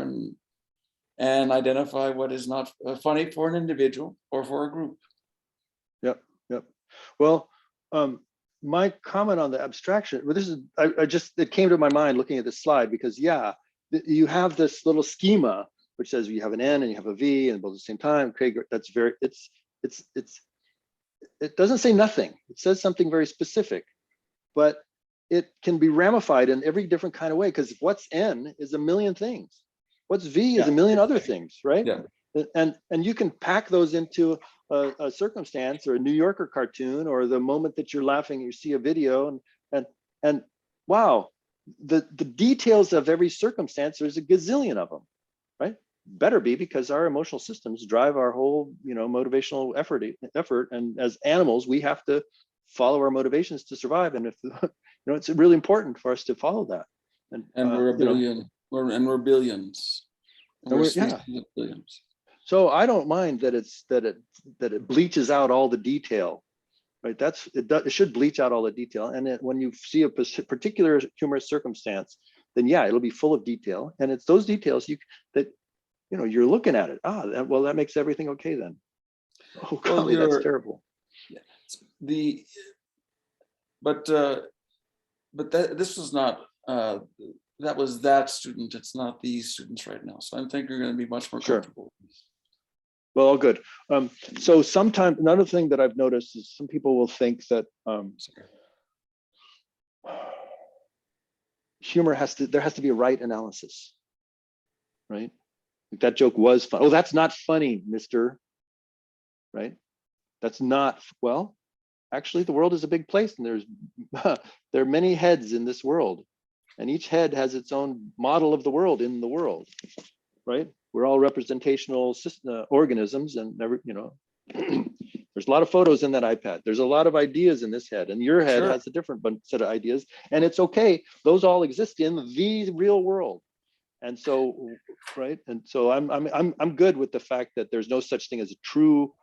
and identify what is not funny for an individual or for a group. Yep. Well, my comment on the abstraction, well, this is, it came to my mind looking at this slide, because you have this little schema which says you have an N and you have a V and both at the same time. Craig, that's very, it doesn't say nothing. It says something very specific, but it can be ramified in every different kind of way, because what's N is a million things. What's V is a million other things, right? Yeah. And you can pack those into a circumstance or a New Yorker cartoon, or the moment that you're laughing, you see a video, and wow, the details of every circumstance, there's a gazillion of them, right? Better be, because our emotional systems drive our whole, motivational effort. And as animals, we have to follow our motivations to survive. And if it's really important for us to follow that. And we're a billion. We're billions. And we're billions. So I don't mind that it bleaches out all the detail, right? It should bleach out all the detail. And when you see a particular humorous circumstance, then it'll be full of detail. And it's those details you're looking at it. Well, that makes everything okay then. Oh, golly, that's terrible. Yeah. This was not. That was that student. It's not these students right now. So I think you're going to be much more comfortable. Well, all good. So sometimes another thing that I've noticed is some people will think that humor there has to be a right analysis, right? Like that joke was fun. Oh, that's not funny, mister, right? That's not, well, actually the world is a big place, and there are many heads in this world, and each head has its own model of the world in the world, right? We're all representational organisms, and there's a lot of photos in that iPad. There's a lot of ideas in this head, and your head has a different set of ideas, and it's okay. Those all exist in the real world. And so, right? And so I'm good with the fact that there's no such thing as a true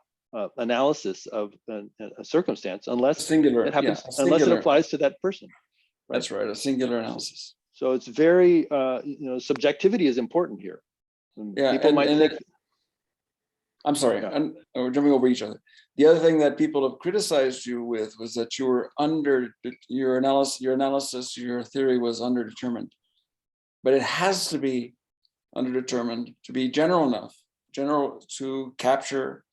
analysis of a circumstance unless it happens, unless it applies to that person. Right? That's right, a singular analysis. So it's very, subjectivity is important here. People might think. I'm sorry, we're jumping over each other. The other thing that people have criticized you with was that you were your theory was underdetermined. But it has to be underdetermined to be general enough, to capture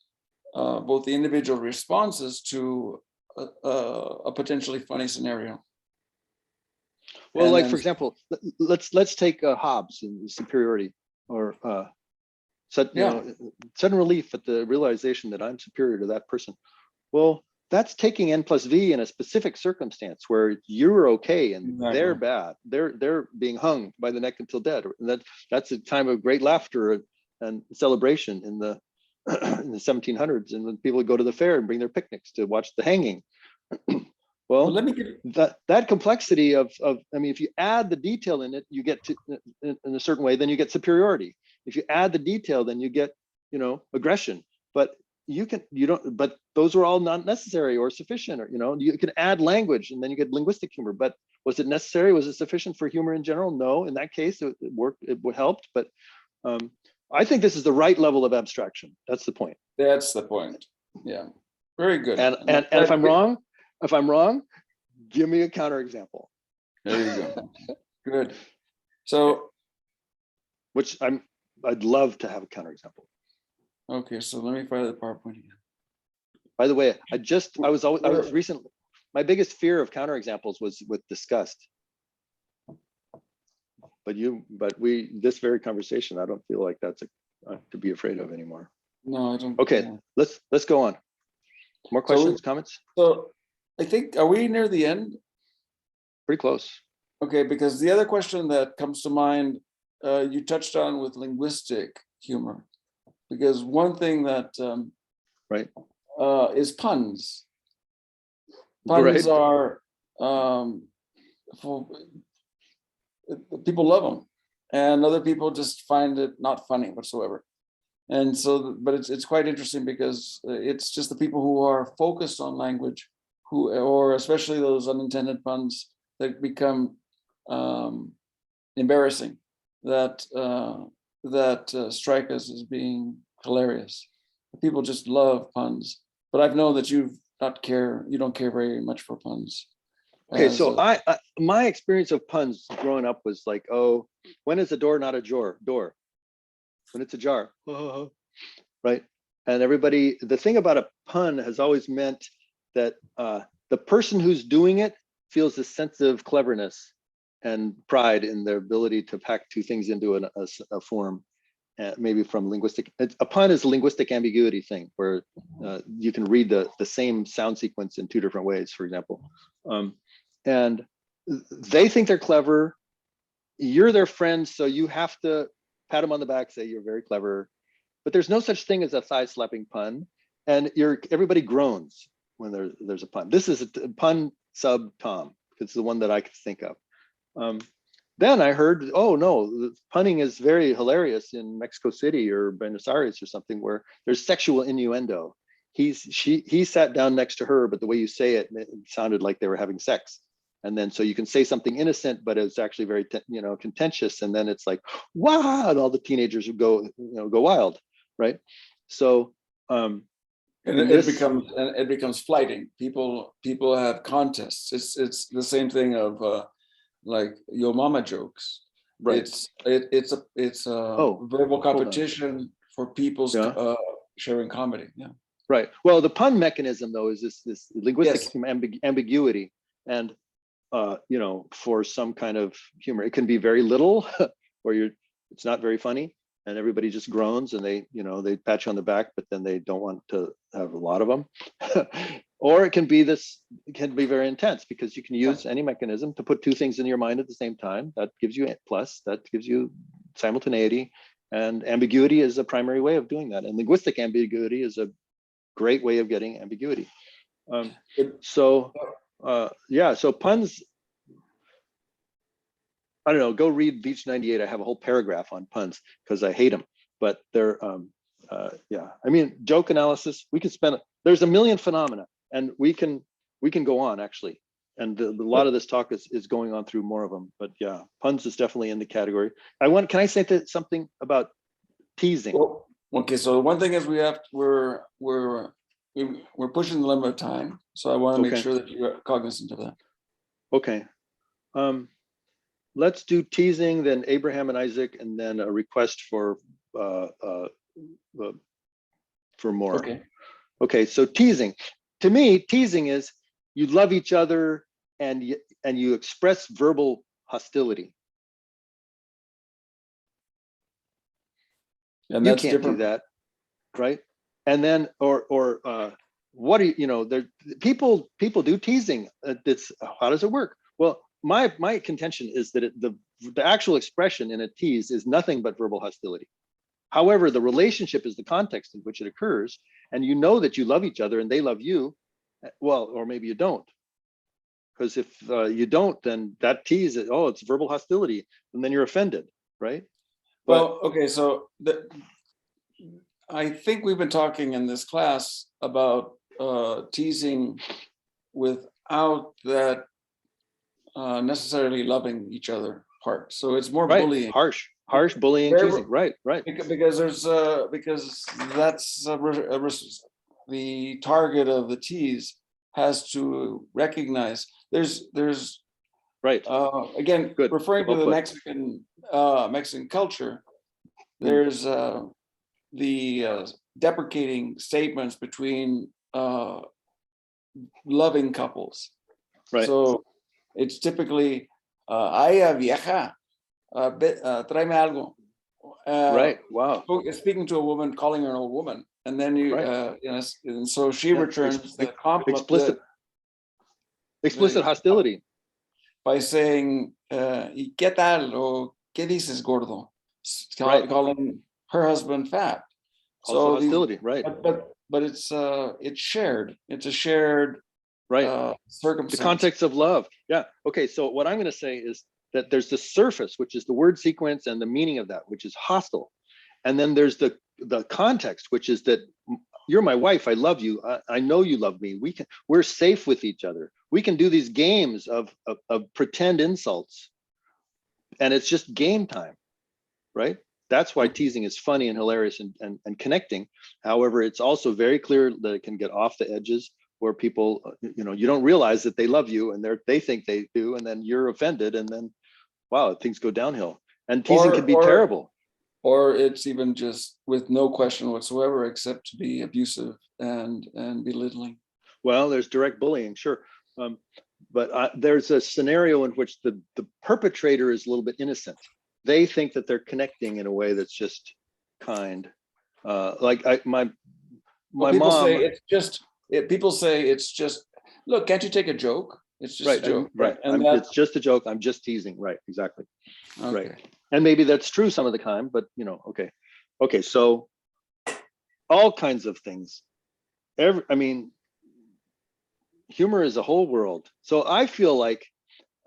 both the individual responses to a potentially funny scenario. Well, like for example, let's take Hobbes and superiority, or sudden relief at the realization that I'm superior to that person. Well, that's taking N+V in a specific circumstance where you're okay and they're bad. They're being hung by the neck until dead. And that's a time of great laughter and celebration in the in the 1700s, and when people would go to the fair and bring their picnics to watch the hanging. Well, let me give that complexity of I mean, if you add the detail in it, you get to in a certain way, then you get superiority. If you add the detail, then you get aggression. But but those are all not necessary or sufficient, or you can add language and then you get linguistic humor. But was it necessary? Was it sufficient for humor in general? No, in that case it worked, it helped. But I think this is the right level of abstraction. That's the point. That's the point. Yeah, very good. And if I'm wrong, give me a counterexample. There you go. Good. So, which I'd love to have a counterexample. Okay, so let me fire the PowerPoint again. By the way, I was recently, my biggest fear of counterexamples was with disgust. But this very conversation, I don't feel like that's to be afraid of anymore. No, I don't. Okay, Yeah. let's go on. More questions, comments? So I think, are we near the end? Pretty close. Okay, because the other question that comes to mind, you touched on with linguistic humor, because one thing that Right. is puns. Right. Puns are, for, people love them, and other people just find it not funny whatsoever. And so, but it's quite interesting because it's just the people who are focused on language, who, or especially those unintended puns that become embarrassing, that strike us as being hilarious. People just love puns, but I've known that you don't care very much for puns. Okay, so my experience of puns growing up was like, oh, when is a door not a door? When it's a jar, right? And everybody, the thing about a pun has always meant that the person who's doing it feels a sense of cleverness and pride in their ability to pack two things into a form, maybe from linguistic. A pun is a linguistic ambiguity thing where you can read the same sound sequence in two different ways, for example. And they think they're clever. You're their friend, so you have to pat them on the back, say you're very clever. But there's no such thing as a thigh slapping pun, and everybody groans when there's a pun. This is a pun sub Tom. It's the one that I could think of. Then I heard, oh no, punning is very hilarious in Mexico City or Buenos Aires or something where there's sexual innuendo. He sat down next to her, but the way you say it, it sounded like they were having sex. And then so you can say something innocent, but it's actually very contentious. And then it's like, wow, and all the teenagers would go wild, right? So it becomes flighting. People have contests. It's the same thing of like your mama jokes. Right. It's a verbal competition for people's sharing comedy. Yeah. Right. Well, the pun mechanism though is this linguistic ambiguity, and for some kind of humor, it can be very little, where it's not very funny, and everybody just groans and they pat you on the back, but then they don't want to have a lot of them. Or it can be very intense because you can use any mechanism to put two things in your mind at the same time. That gives you plus, that gives you simultaneity, and ambiguity is a primary way of doing that. And linguistic ambiguity is a great way of getting ambiguity. So puns, I don't know, go read Beach 98. I have a whole paragraph on puns because I hate them, but they're, I mean, joke analysis, we could spend, there's a million phenomena, and we can go on actually. And a lot of this talk is going on through more of them, but yeah, puns is definitely in the category. Can I say something about teasing? Well, okay, so one thing is we're pushing the limit of time, so I want to make sure that you're cognizant of that. Okay. Let's do teasing, then Abraham and Isaac, and then a request for more. Okay. Okay, so teasing. To me, teasing is you love each other and you express verbal hostility. And you that's can't different. do that, right? And then what do you people do teasing. How does it work? Well, my contention is that the actual expression in a tease is nothing but verbal hostility. However, the relationship is the context in which it occurs, and you know that you love each other and they love you. Well, or maybe you don't, because if you don't, then that tease it's verbal hostility, and then you're offended, right? Well, okay, so I think we've been talking in this class about teasing without that necessarily loving each other part. So it's more bullying. Harsh bullying, teasing. Right. Because that's the target of the tease has to recognize. There's right. Again, good. Referring to the Mexican culture, there's the deprecating statements between loving couples. Right. So it's typically, ay, vieja, tráeme algo. Right. Wow. speaking to a woman, calling her an old woman, and then you, Right. you know, and so she Yeah. returns the compliment Explicit hostility. by saying, "¿Y qué tal?" or "¿Qué dices, gordo?" Right. Calling her husband fat. Also So these, hostility. Right. but it's shared. It's a shared Right. circumstance. The context of love. Yeah. Okay. So what I'm going to say is that there's the surface, which is the word sequence and the meaning of that, which is hostile. And then there's the context, which is that you're my wife. I love you. I know you love me. We're safe with each other. We can do these games of pretend insults. And it's just game time, right? That's why teasing is funny and hilarious and connecting. However, it's also very clear that it can get off the edges where people, you know, you don't realize that they love you and they think they do, and then you're offended, and then, wow, things go downhill. And teasing can be terrible. Or it's even just with no question whatsoever, except to be abusive and belittling. Well, there's direct bullying, sure. But there's a scenario in which the perpetrator is a little bit innocent. They think that they're connecting in a way that's just kind. Like my people mom. Say it's just. People say it's just. Look, can't you take a joke? It's just a joke, right? And it's just a joke. I'm just teasing, right? Exactly, okay. Right. And maybe that's true some of the time, but you know, okay. So all kinds of things. I mean, humor is a whole world. So I feel like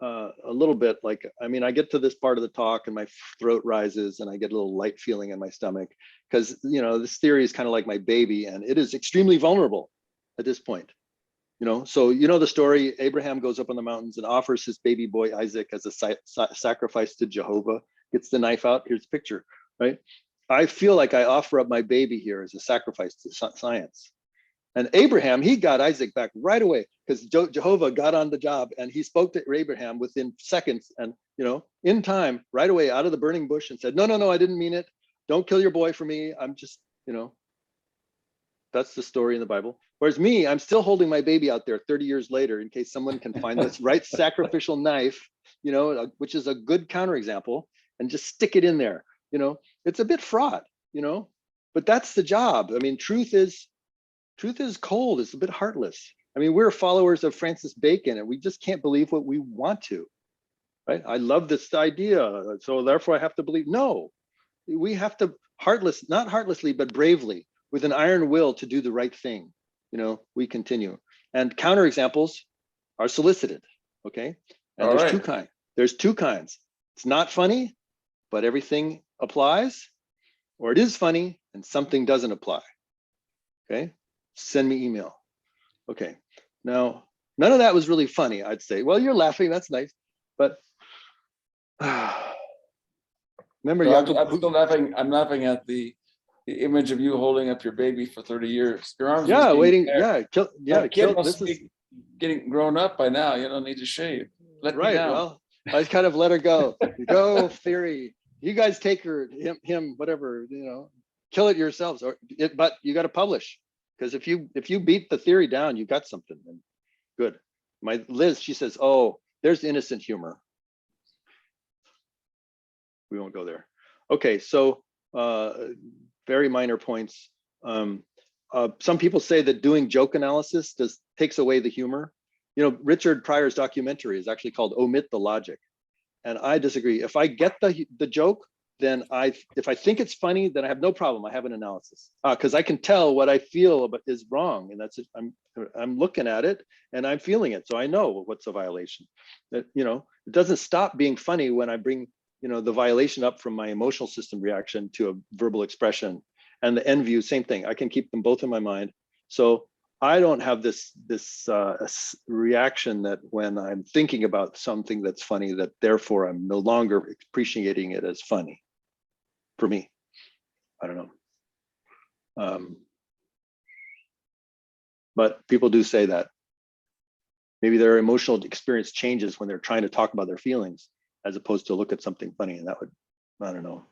a little bit like, I mean, I get to this part of the talk and my throat rises and I get a little light feeling in my stomach because, you know, this theory is kind of like my baby and it is extremely vulnerable at this point. You know, so you know the story, Abraham goes up on the mountains and offers his baby boy Isaac as a sacrifice to Jehovah, gets the knife out, here's a picture, right? I feel like I offer up my baby here as a sacrifice to science. And Abraham, he got Isaac back right away because Jehovah got on the job and he spoke to Abraham within seconds and, you know, in time, right away out of the burning bush and said, no, I didn't mean it. Don't kill your boy for me. I'm just, you know, that's the story in the Bible. Whereas me, I'm still holding my baby out there 30 years later in case someone can find this right sacrificial knife, you know, which is a good counterexample, and just stick it in there. You know, it's a bit fraught, you know, but that's the job. I mean, truth is cold. It's a bit heartless. I mean, we're followers of Francis Bacon and we just can't believe what we want to, right? I love this idea, so therefore I have to believe. No, we have to not heartlessly, but bravely, with an iron will to do the right thing. You know, we continue. And counterexamples are solicited, okay? And there's two kinds. There's two kinds. It's not funny, but everything applies, or it is funny and something doesn't apply, okay? Send me email. Okay, now, none of that was really funny, I'd say. Well, you're laughing, that's nice, but remember, I'm still laughing. I'm laughing at the image of you holding up your baby for 30 years. Your arms. Yeah, waiting. There. Kill. Must be getting grown up by now. You don't need to shave. Let me down. Well, I kind of let her go. Go theory. You guys take her, him, whatever. You know, kill it yourselves. But you got to publish, because if you beat the theory down, you got something. And good. My Liz, she says, oh, there's innocent humor. We won't go there. Okay, so very minor points. Some people say that doing joke analysis takes away the humor. You know, Richard Pryor's documentary is actually called Omit the Logic. And I disagree. If I get the joke, then if I think it's funny, then I have no problem. I have an analysis because I can tell what I feel is wrong, and that's it. I'm looking at it and I'm feeling it, so I know what's a violation. That, you know, it doesn't stop being funny when I bring, you know, the violation up from my emotional system reaction to a verbal expression. And the N view, same thing. I can keep them both in my mind. So I don't have this reaction that when I'm thinking about something that's funny, that therefore I'm no longer appreciating it as funny. For me, I don't know. But people do say that. Maybe their emotional experience changes when they're trying to talk about their feelings, as opposed to look at something funny, and that would, I don't know.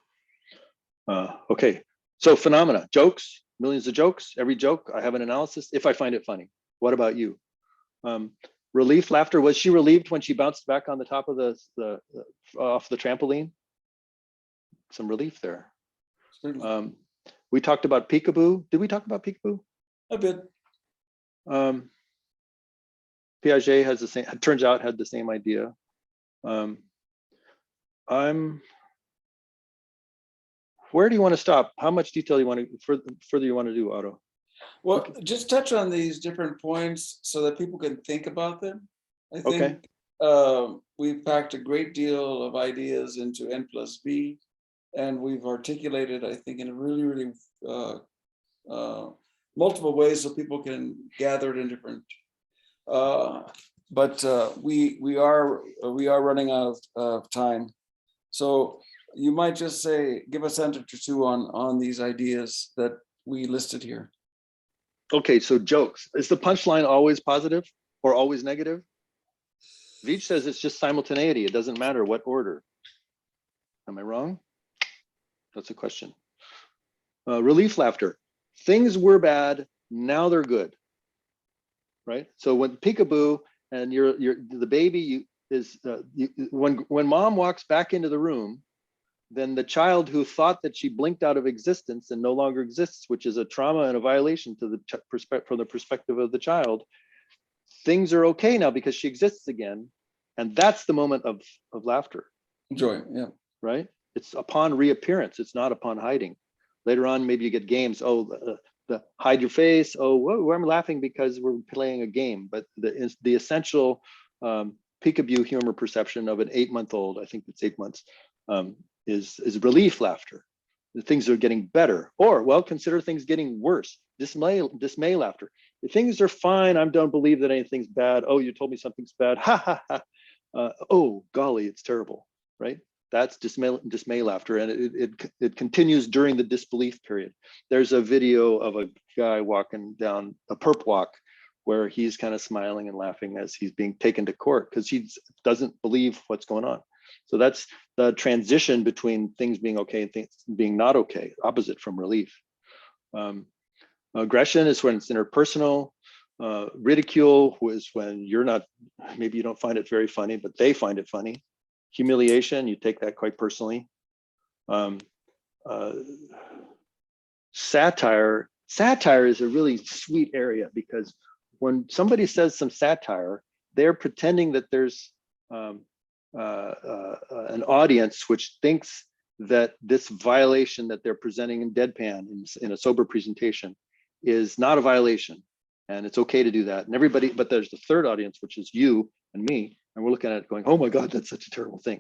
Okay, so phenomena, jokes, millions of jokes. Every joke, I have an analysis if I find it funny. What about you? Relief, laughter. Was she relieved when she bounced back on the top of off the trampoline? Some relief there. Certainly. We talked about peekaboo. Did we talk about peekaboo? A bit. Piaget has the same, it turns out had the same idea. Where do you want to stop? How much detail you want to, further you want to do, Otto? Well, Okay. just touch on these different points so that people can think about them. I Okay. think we've packed a great deal of ideas into N+V, and we've articulated, I think, in a really, really multiple ways so people can gather it in different. But we are running out of time, so you might just say, give a sentence or two on these ideas that we listed here. Okay, so jokes. Is the punchline always positive or always negative? Veach says it's just simultaneity. It doesn't matter what order. Am I wrong? That's a question. Relief laughter. Things were bad, now they're good. Right? So when peekaboo and the baby when mom walks back into the room, then the child who thought that she blinked out of existence and no longer exists, which is a trauma and a violation to from the perspective of the child, things are okay now because she exists again. And that's the moment of laughter. Joy, yeah. Right? It's upon reappearance. It's not upon hiding. Later on, maybe you get games. Oh, the hide your face. Oh, whoa, I'm laughing because we're playing a game. But the essential peekaboo humor perception of an 8-month-old, I think it's 8 months, is relief laughter. The things are getting better, or well, consider things getting worse. Dismay laughter. If things are fine, I don't believe that anything's bad. Oh, you told me something's bad. Ha ha ha. Oh golly, it's terrible. Right? That's dismay laughter, and it continues during the disbelief period. There's a video of a guy walking down a perp walk where he's kind of smiling and laughing as he's being taken to court because he doesn't believe what's going on. So that's the transition between things being okay and things being not okay, opposite from relief. Aggression is when it's interpersonal. Ridicule is when you're not, maybe you don't find it very funny, but they find it funny. Humiliation, you take that quite personally. Satire is a really sweet area because when somebody says some satire, they're pretending that there's an audience which thinks that this violation that they're presenting in deadpan in a sober presentation is not a violation, and it's okay to do that. And everybody, but there's the third audience, which is you and me, and we're looking at it going, oh my God, that's such a terrible thing.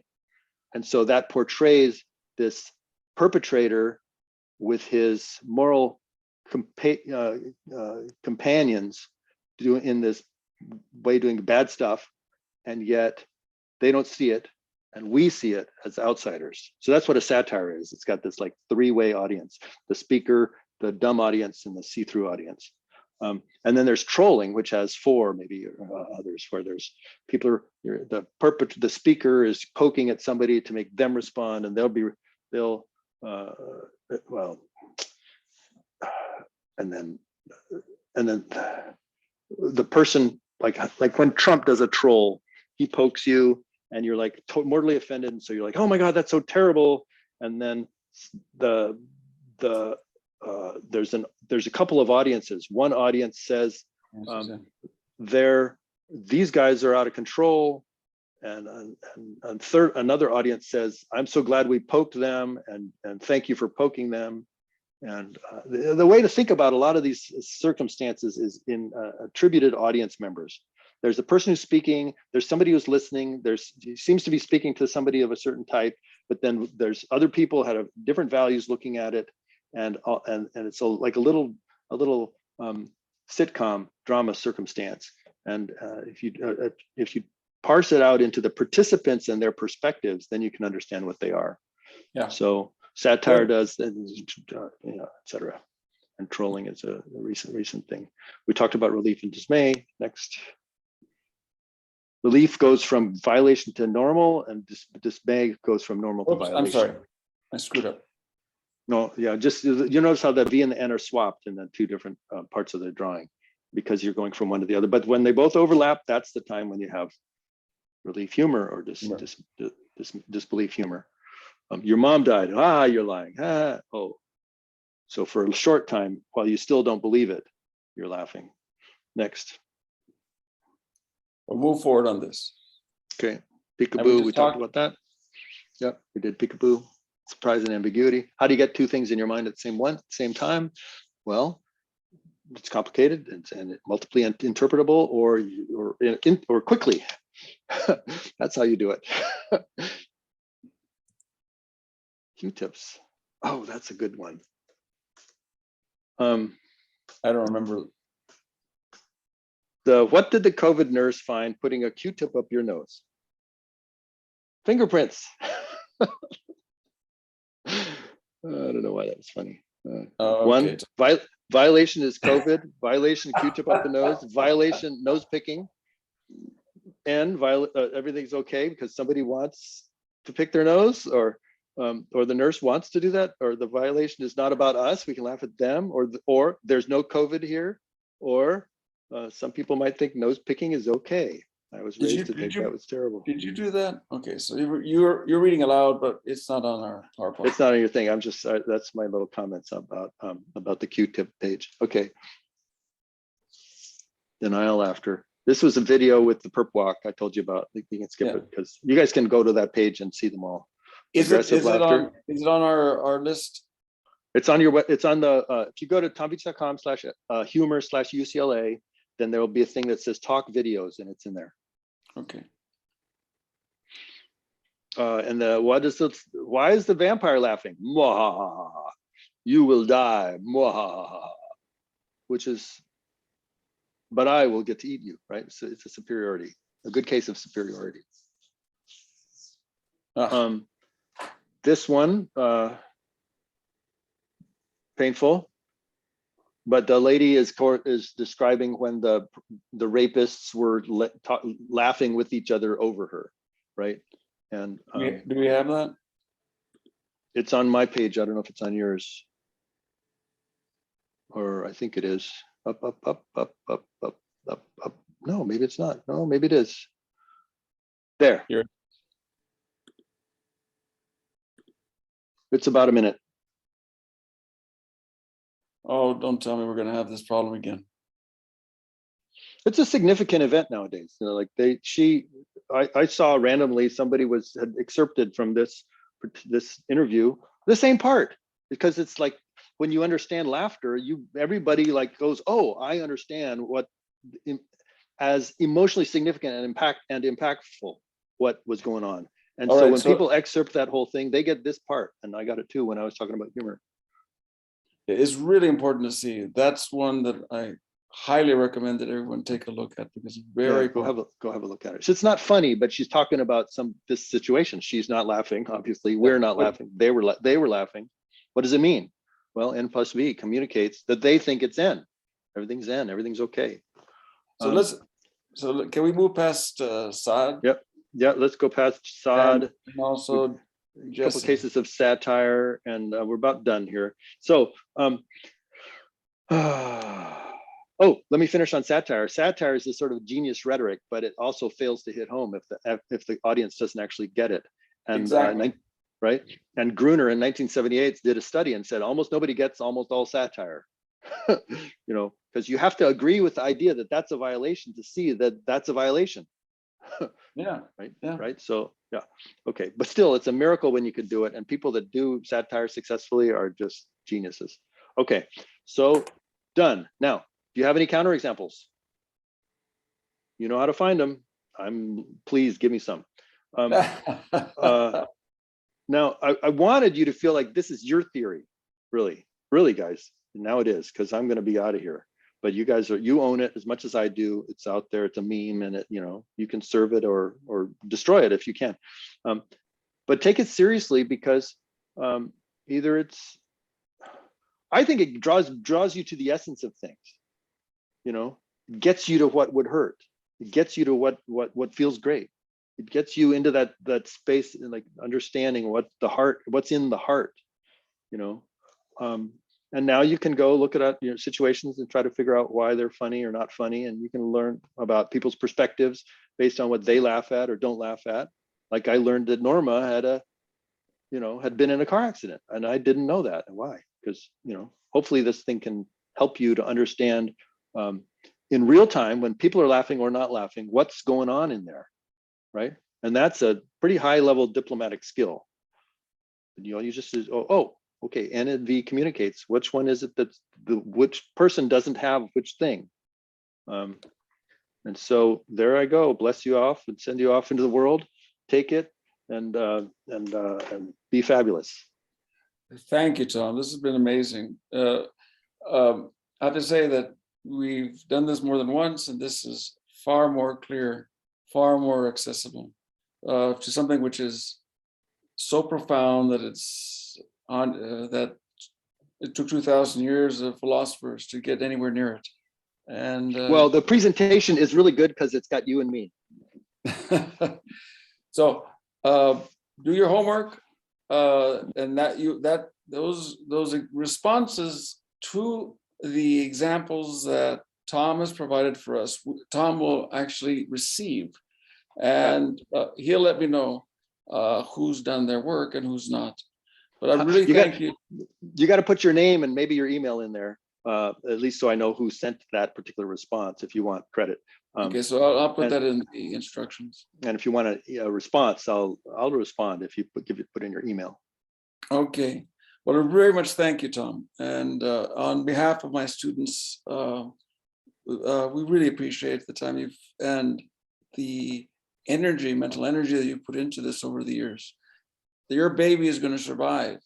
And so that portrays this perpetrator with his moral companions doing bad stuff, and yet they don't see it, and we see it as outsiders. So that's what a satire is. It's got this like three-way audience: the speaker, the dumb audience, and the see-through audience. And then there's trolling, which has four, maybe others, where there's people the speaker is poking at somebody to make them respond, and and then the person, like when Trump does a troll, he pokes you and you're like mortally offended, and so you're like, oh my God, that's so terrible. And then there's a couple of audiences. One audience says these guys are out of control, and another audience says, I'm so glad we poked them, and thank you for poking them. And the way to think about a lot of these circumstances is in attributed audience members. There's a person who's speaking, there's somebody who's listening, he seems to be speaking to somebody of a certain type, but then there's other people who have different values looking at it, and it's like a little sitcom drama circumstance. And if you parse it out into the participants and their perspectives, then you can understand what they are. Yeah. So satire does, etc. And trolling is a recent thing. We talked about relief and dismay. Next. Relief goes from violation to normal, and dismay goes from normal to violation. I'm sorry, I screwed up. No, yeah, just you notice how the V and the N are swapped in the two different parts of the drawing, because you're going from one to the other. But when they both overlap, that's the time when you have relief humor or disbelief humor. Your mom died. Ah, you're lying. Ah, oh, So for a short time, while you still don't believe it, you're laughing. Next. We'll move forward on this. Okay. And we Peekaboo, just we talked talked- about that. Yep, we did peekaboo. Surprise and ambiguity. How do you get two things in your mind at the same time? Well, it's complicated and multiply interpretable or quickly. That's how you do it. Q-tips. Oh, that's a good one. I don't remember. What did the COVID nurse find putting a Q-tip up your nose? Fingerprints. I don't know why that was funny. One, Okay. violation is COVID, violation Q-tip up the nose, violation nose picking, and everything's okay because somebody wants to pick their nose, or the nurse wants to do that, or the violation is not about us, we can laugh at them, or there's no COVID here, or some people might think nose picking is okay. I was raised to think that was terrible. Did you do that? Okay, so you're reading aloud, but it's not on our PowerPoint. It's not on your thing. I'm just that's my little comments about the Q-tip page. Okay. Denial laughter. This was a video with the perp walk I told you about. You can skip it because you guys can go to that page and see them all. Is it on our list? It's on the if you go to tombeach.com/humor/UCLA, then there will be a thing that says talk videos, and it's in there. Okay. And why is the vampire laughing? Mwahaha. You will die. Mwahaha. Which is, but I will get to eat you, right? So it's a superiority, a good case of superiority. This one, painful, but the lady is describing when the rapists were laughing with each other over her, right? And do we have that? It's on my page. I don't know if it's on yours, or I think it is. Up. No, maybe it's not. No, maybe it is. There. Here. It's about a minute. Oh, don't tell me we're going to have this problem again. It's a significant event nowadays. You know, like I saw randomly somebody had excerpted from this interview the same part, because it's like when you understand laughter, everybody like goes, oh, I understand what as emotionally significant and impactful what was going on. And All so right, when people excerpt that whole thing, they get this part, and I got it too when I was talking about humor. It's really important to see. That's one that I highly recommend that everyone take a look at, because it's very go have a look at it. So it's not funny, but she's talking about this situation. She's not laughing, obviously. We're not laughing. They were laughing. What does it mean? Well, N+V communicates that they think it's N. Everything's N. Everything's okay. So can we move past Saad? Yep. Yeah, let's go past Saad. And also a couple of cases of satire, and we're about done here. So, oh, let me finish on satire. Satire is this sort of genius rhetoric, but it also fails to hit home if the audience doesn't actually get it. And exactly. Right. And Gruner in 1978 did a study and said almost nobody gets almost all satire. You know, because you have to agree with the idea that that's a violation to see that that's a violation. Yeah. Right. Yeah. Right. So yeah. Okay. But still, it's a miracle when you can do it. And people that do satire successfully are just geniuses. Okay. So done. Now, do you have any counterexamples? You know how to find them. Please give me some. Now, I wanted you to feel like this is your theory, really, guys. And now it is, because I'm going to be out of here. But you guys you own it as much as I do. It's out there. It's a meme, and you can serve it or destroy it if you can. But take it seriously, because either I think it draws you to the essence of things. Gets you to what would hurt. It gets you to what feels great. It gets you into that space and like understanding what's in the heart, and now you can go look at situations and try to figure out why they're funny or not funny, and you can learn about people's perspectives based on what they laugh at or don't laugh at. Like I learned that Norma had been in a car accident, and I didn't know that. And why? because, you know, hopefully this thing can help you to understand in real time when people are laughing or not laughing, what's going on in there, right? And that's a pretty high level diplomatic skill. You know, you just, oh, okay, N and V communicates. Which one is it that which person doesn't have which thing? And so there I go, bless you off and send you off into the world. Take it and be fabulous. Thank you, Tom. This has been amazing. I have to say that we've done this more than once, and this is far more clear, far more accessible to something which is so profound that it's on that it took 2,000 years of philosophers to get anywhere near it. And well, the presentation is really good because it's got you and me. So do your homework, and those responses to the examples that Tom has provided for us, Tom will actually receive, and he'll let me know who's done their work and who's not. But I really thank you. You got to put your name and maybe your email in there, at least so I know who sent that particular response if you want credit. Okay, so I'll put that in the instructions. And if you want a response, I'll respond if you put in your email. Okay. Well, I very much thank you, Tom. And on behalf of my students, we really appreciate the time you've and the energy, mental energy that you've put into this over the years. Your baby is going to survive.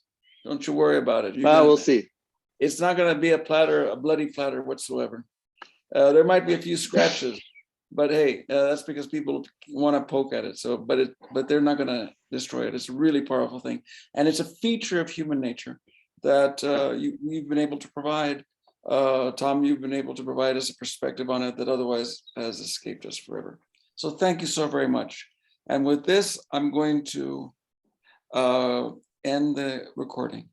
Don't you worry about it. We'll see. It's not going to be a bloody platter whatsoever. There might be a few scratches, but hey, that's because people want to poke at it. So, but they're not going to destroy it. It's a really powerful thing, and it's a feature of human nature that you've been able to provide. Tom, you've been able to provide us a perspective on it that otherwise has escaped us forever. So, thank you so very much. And with this, I'm going to end the recording.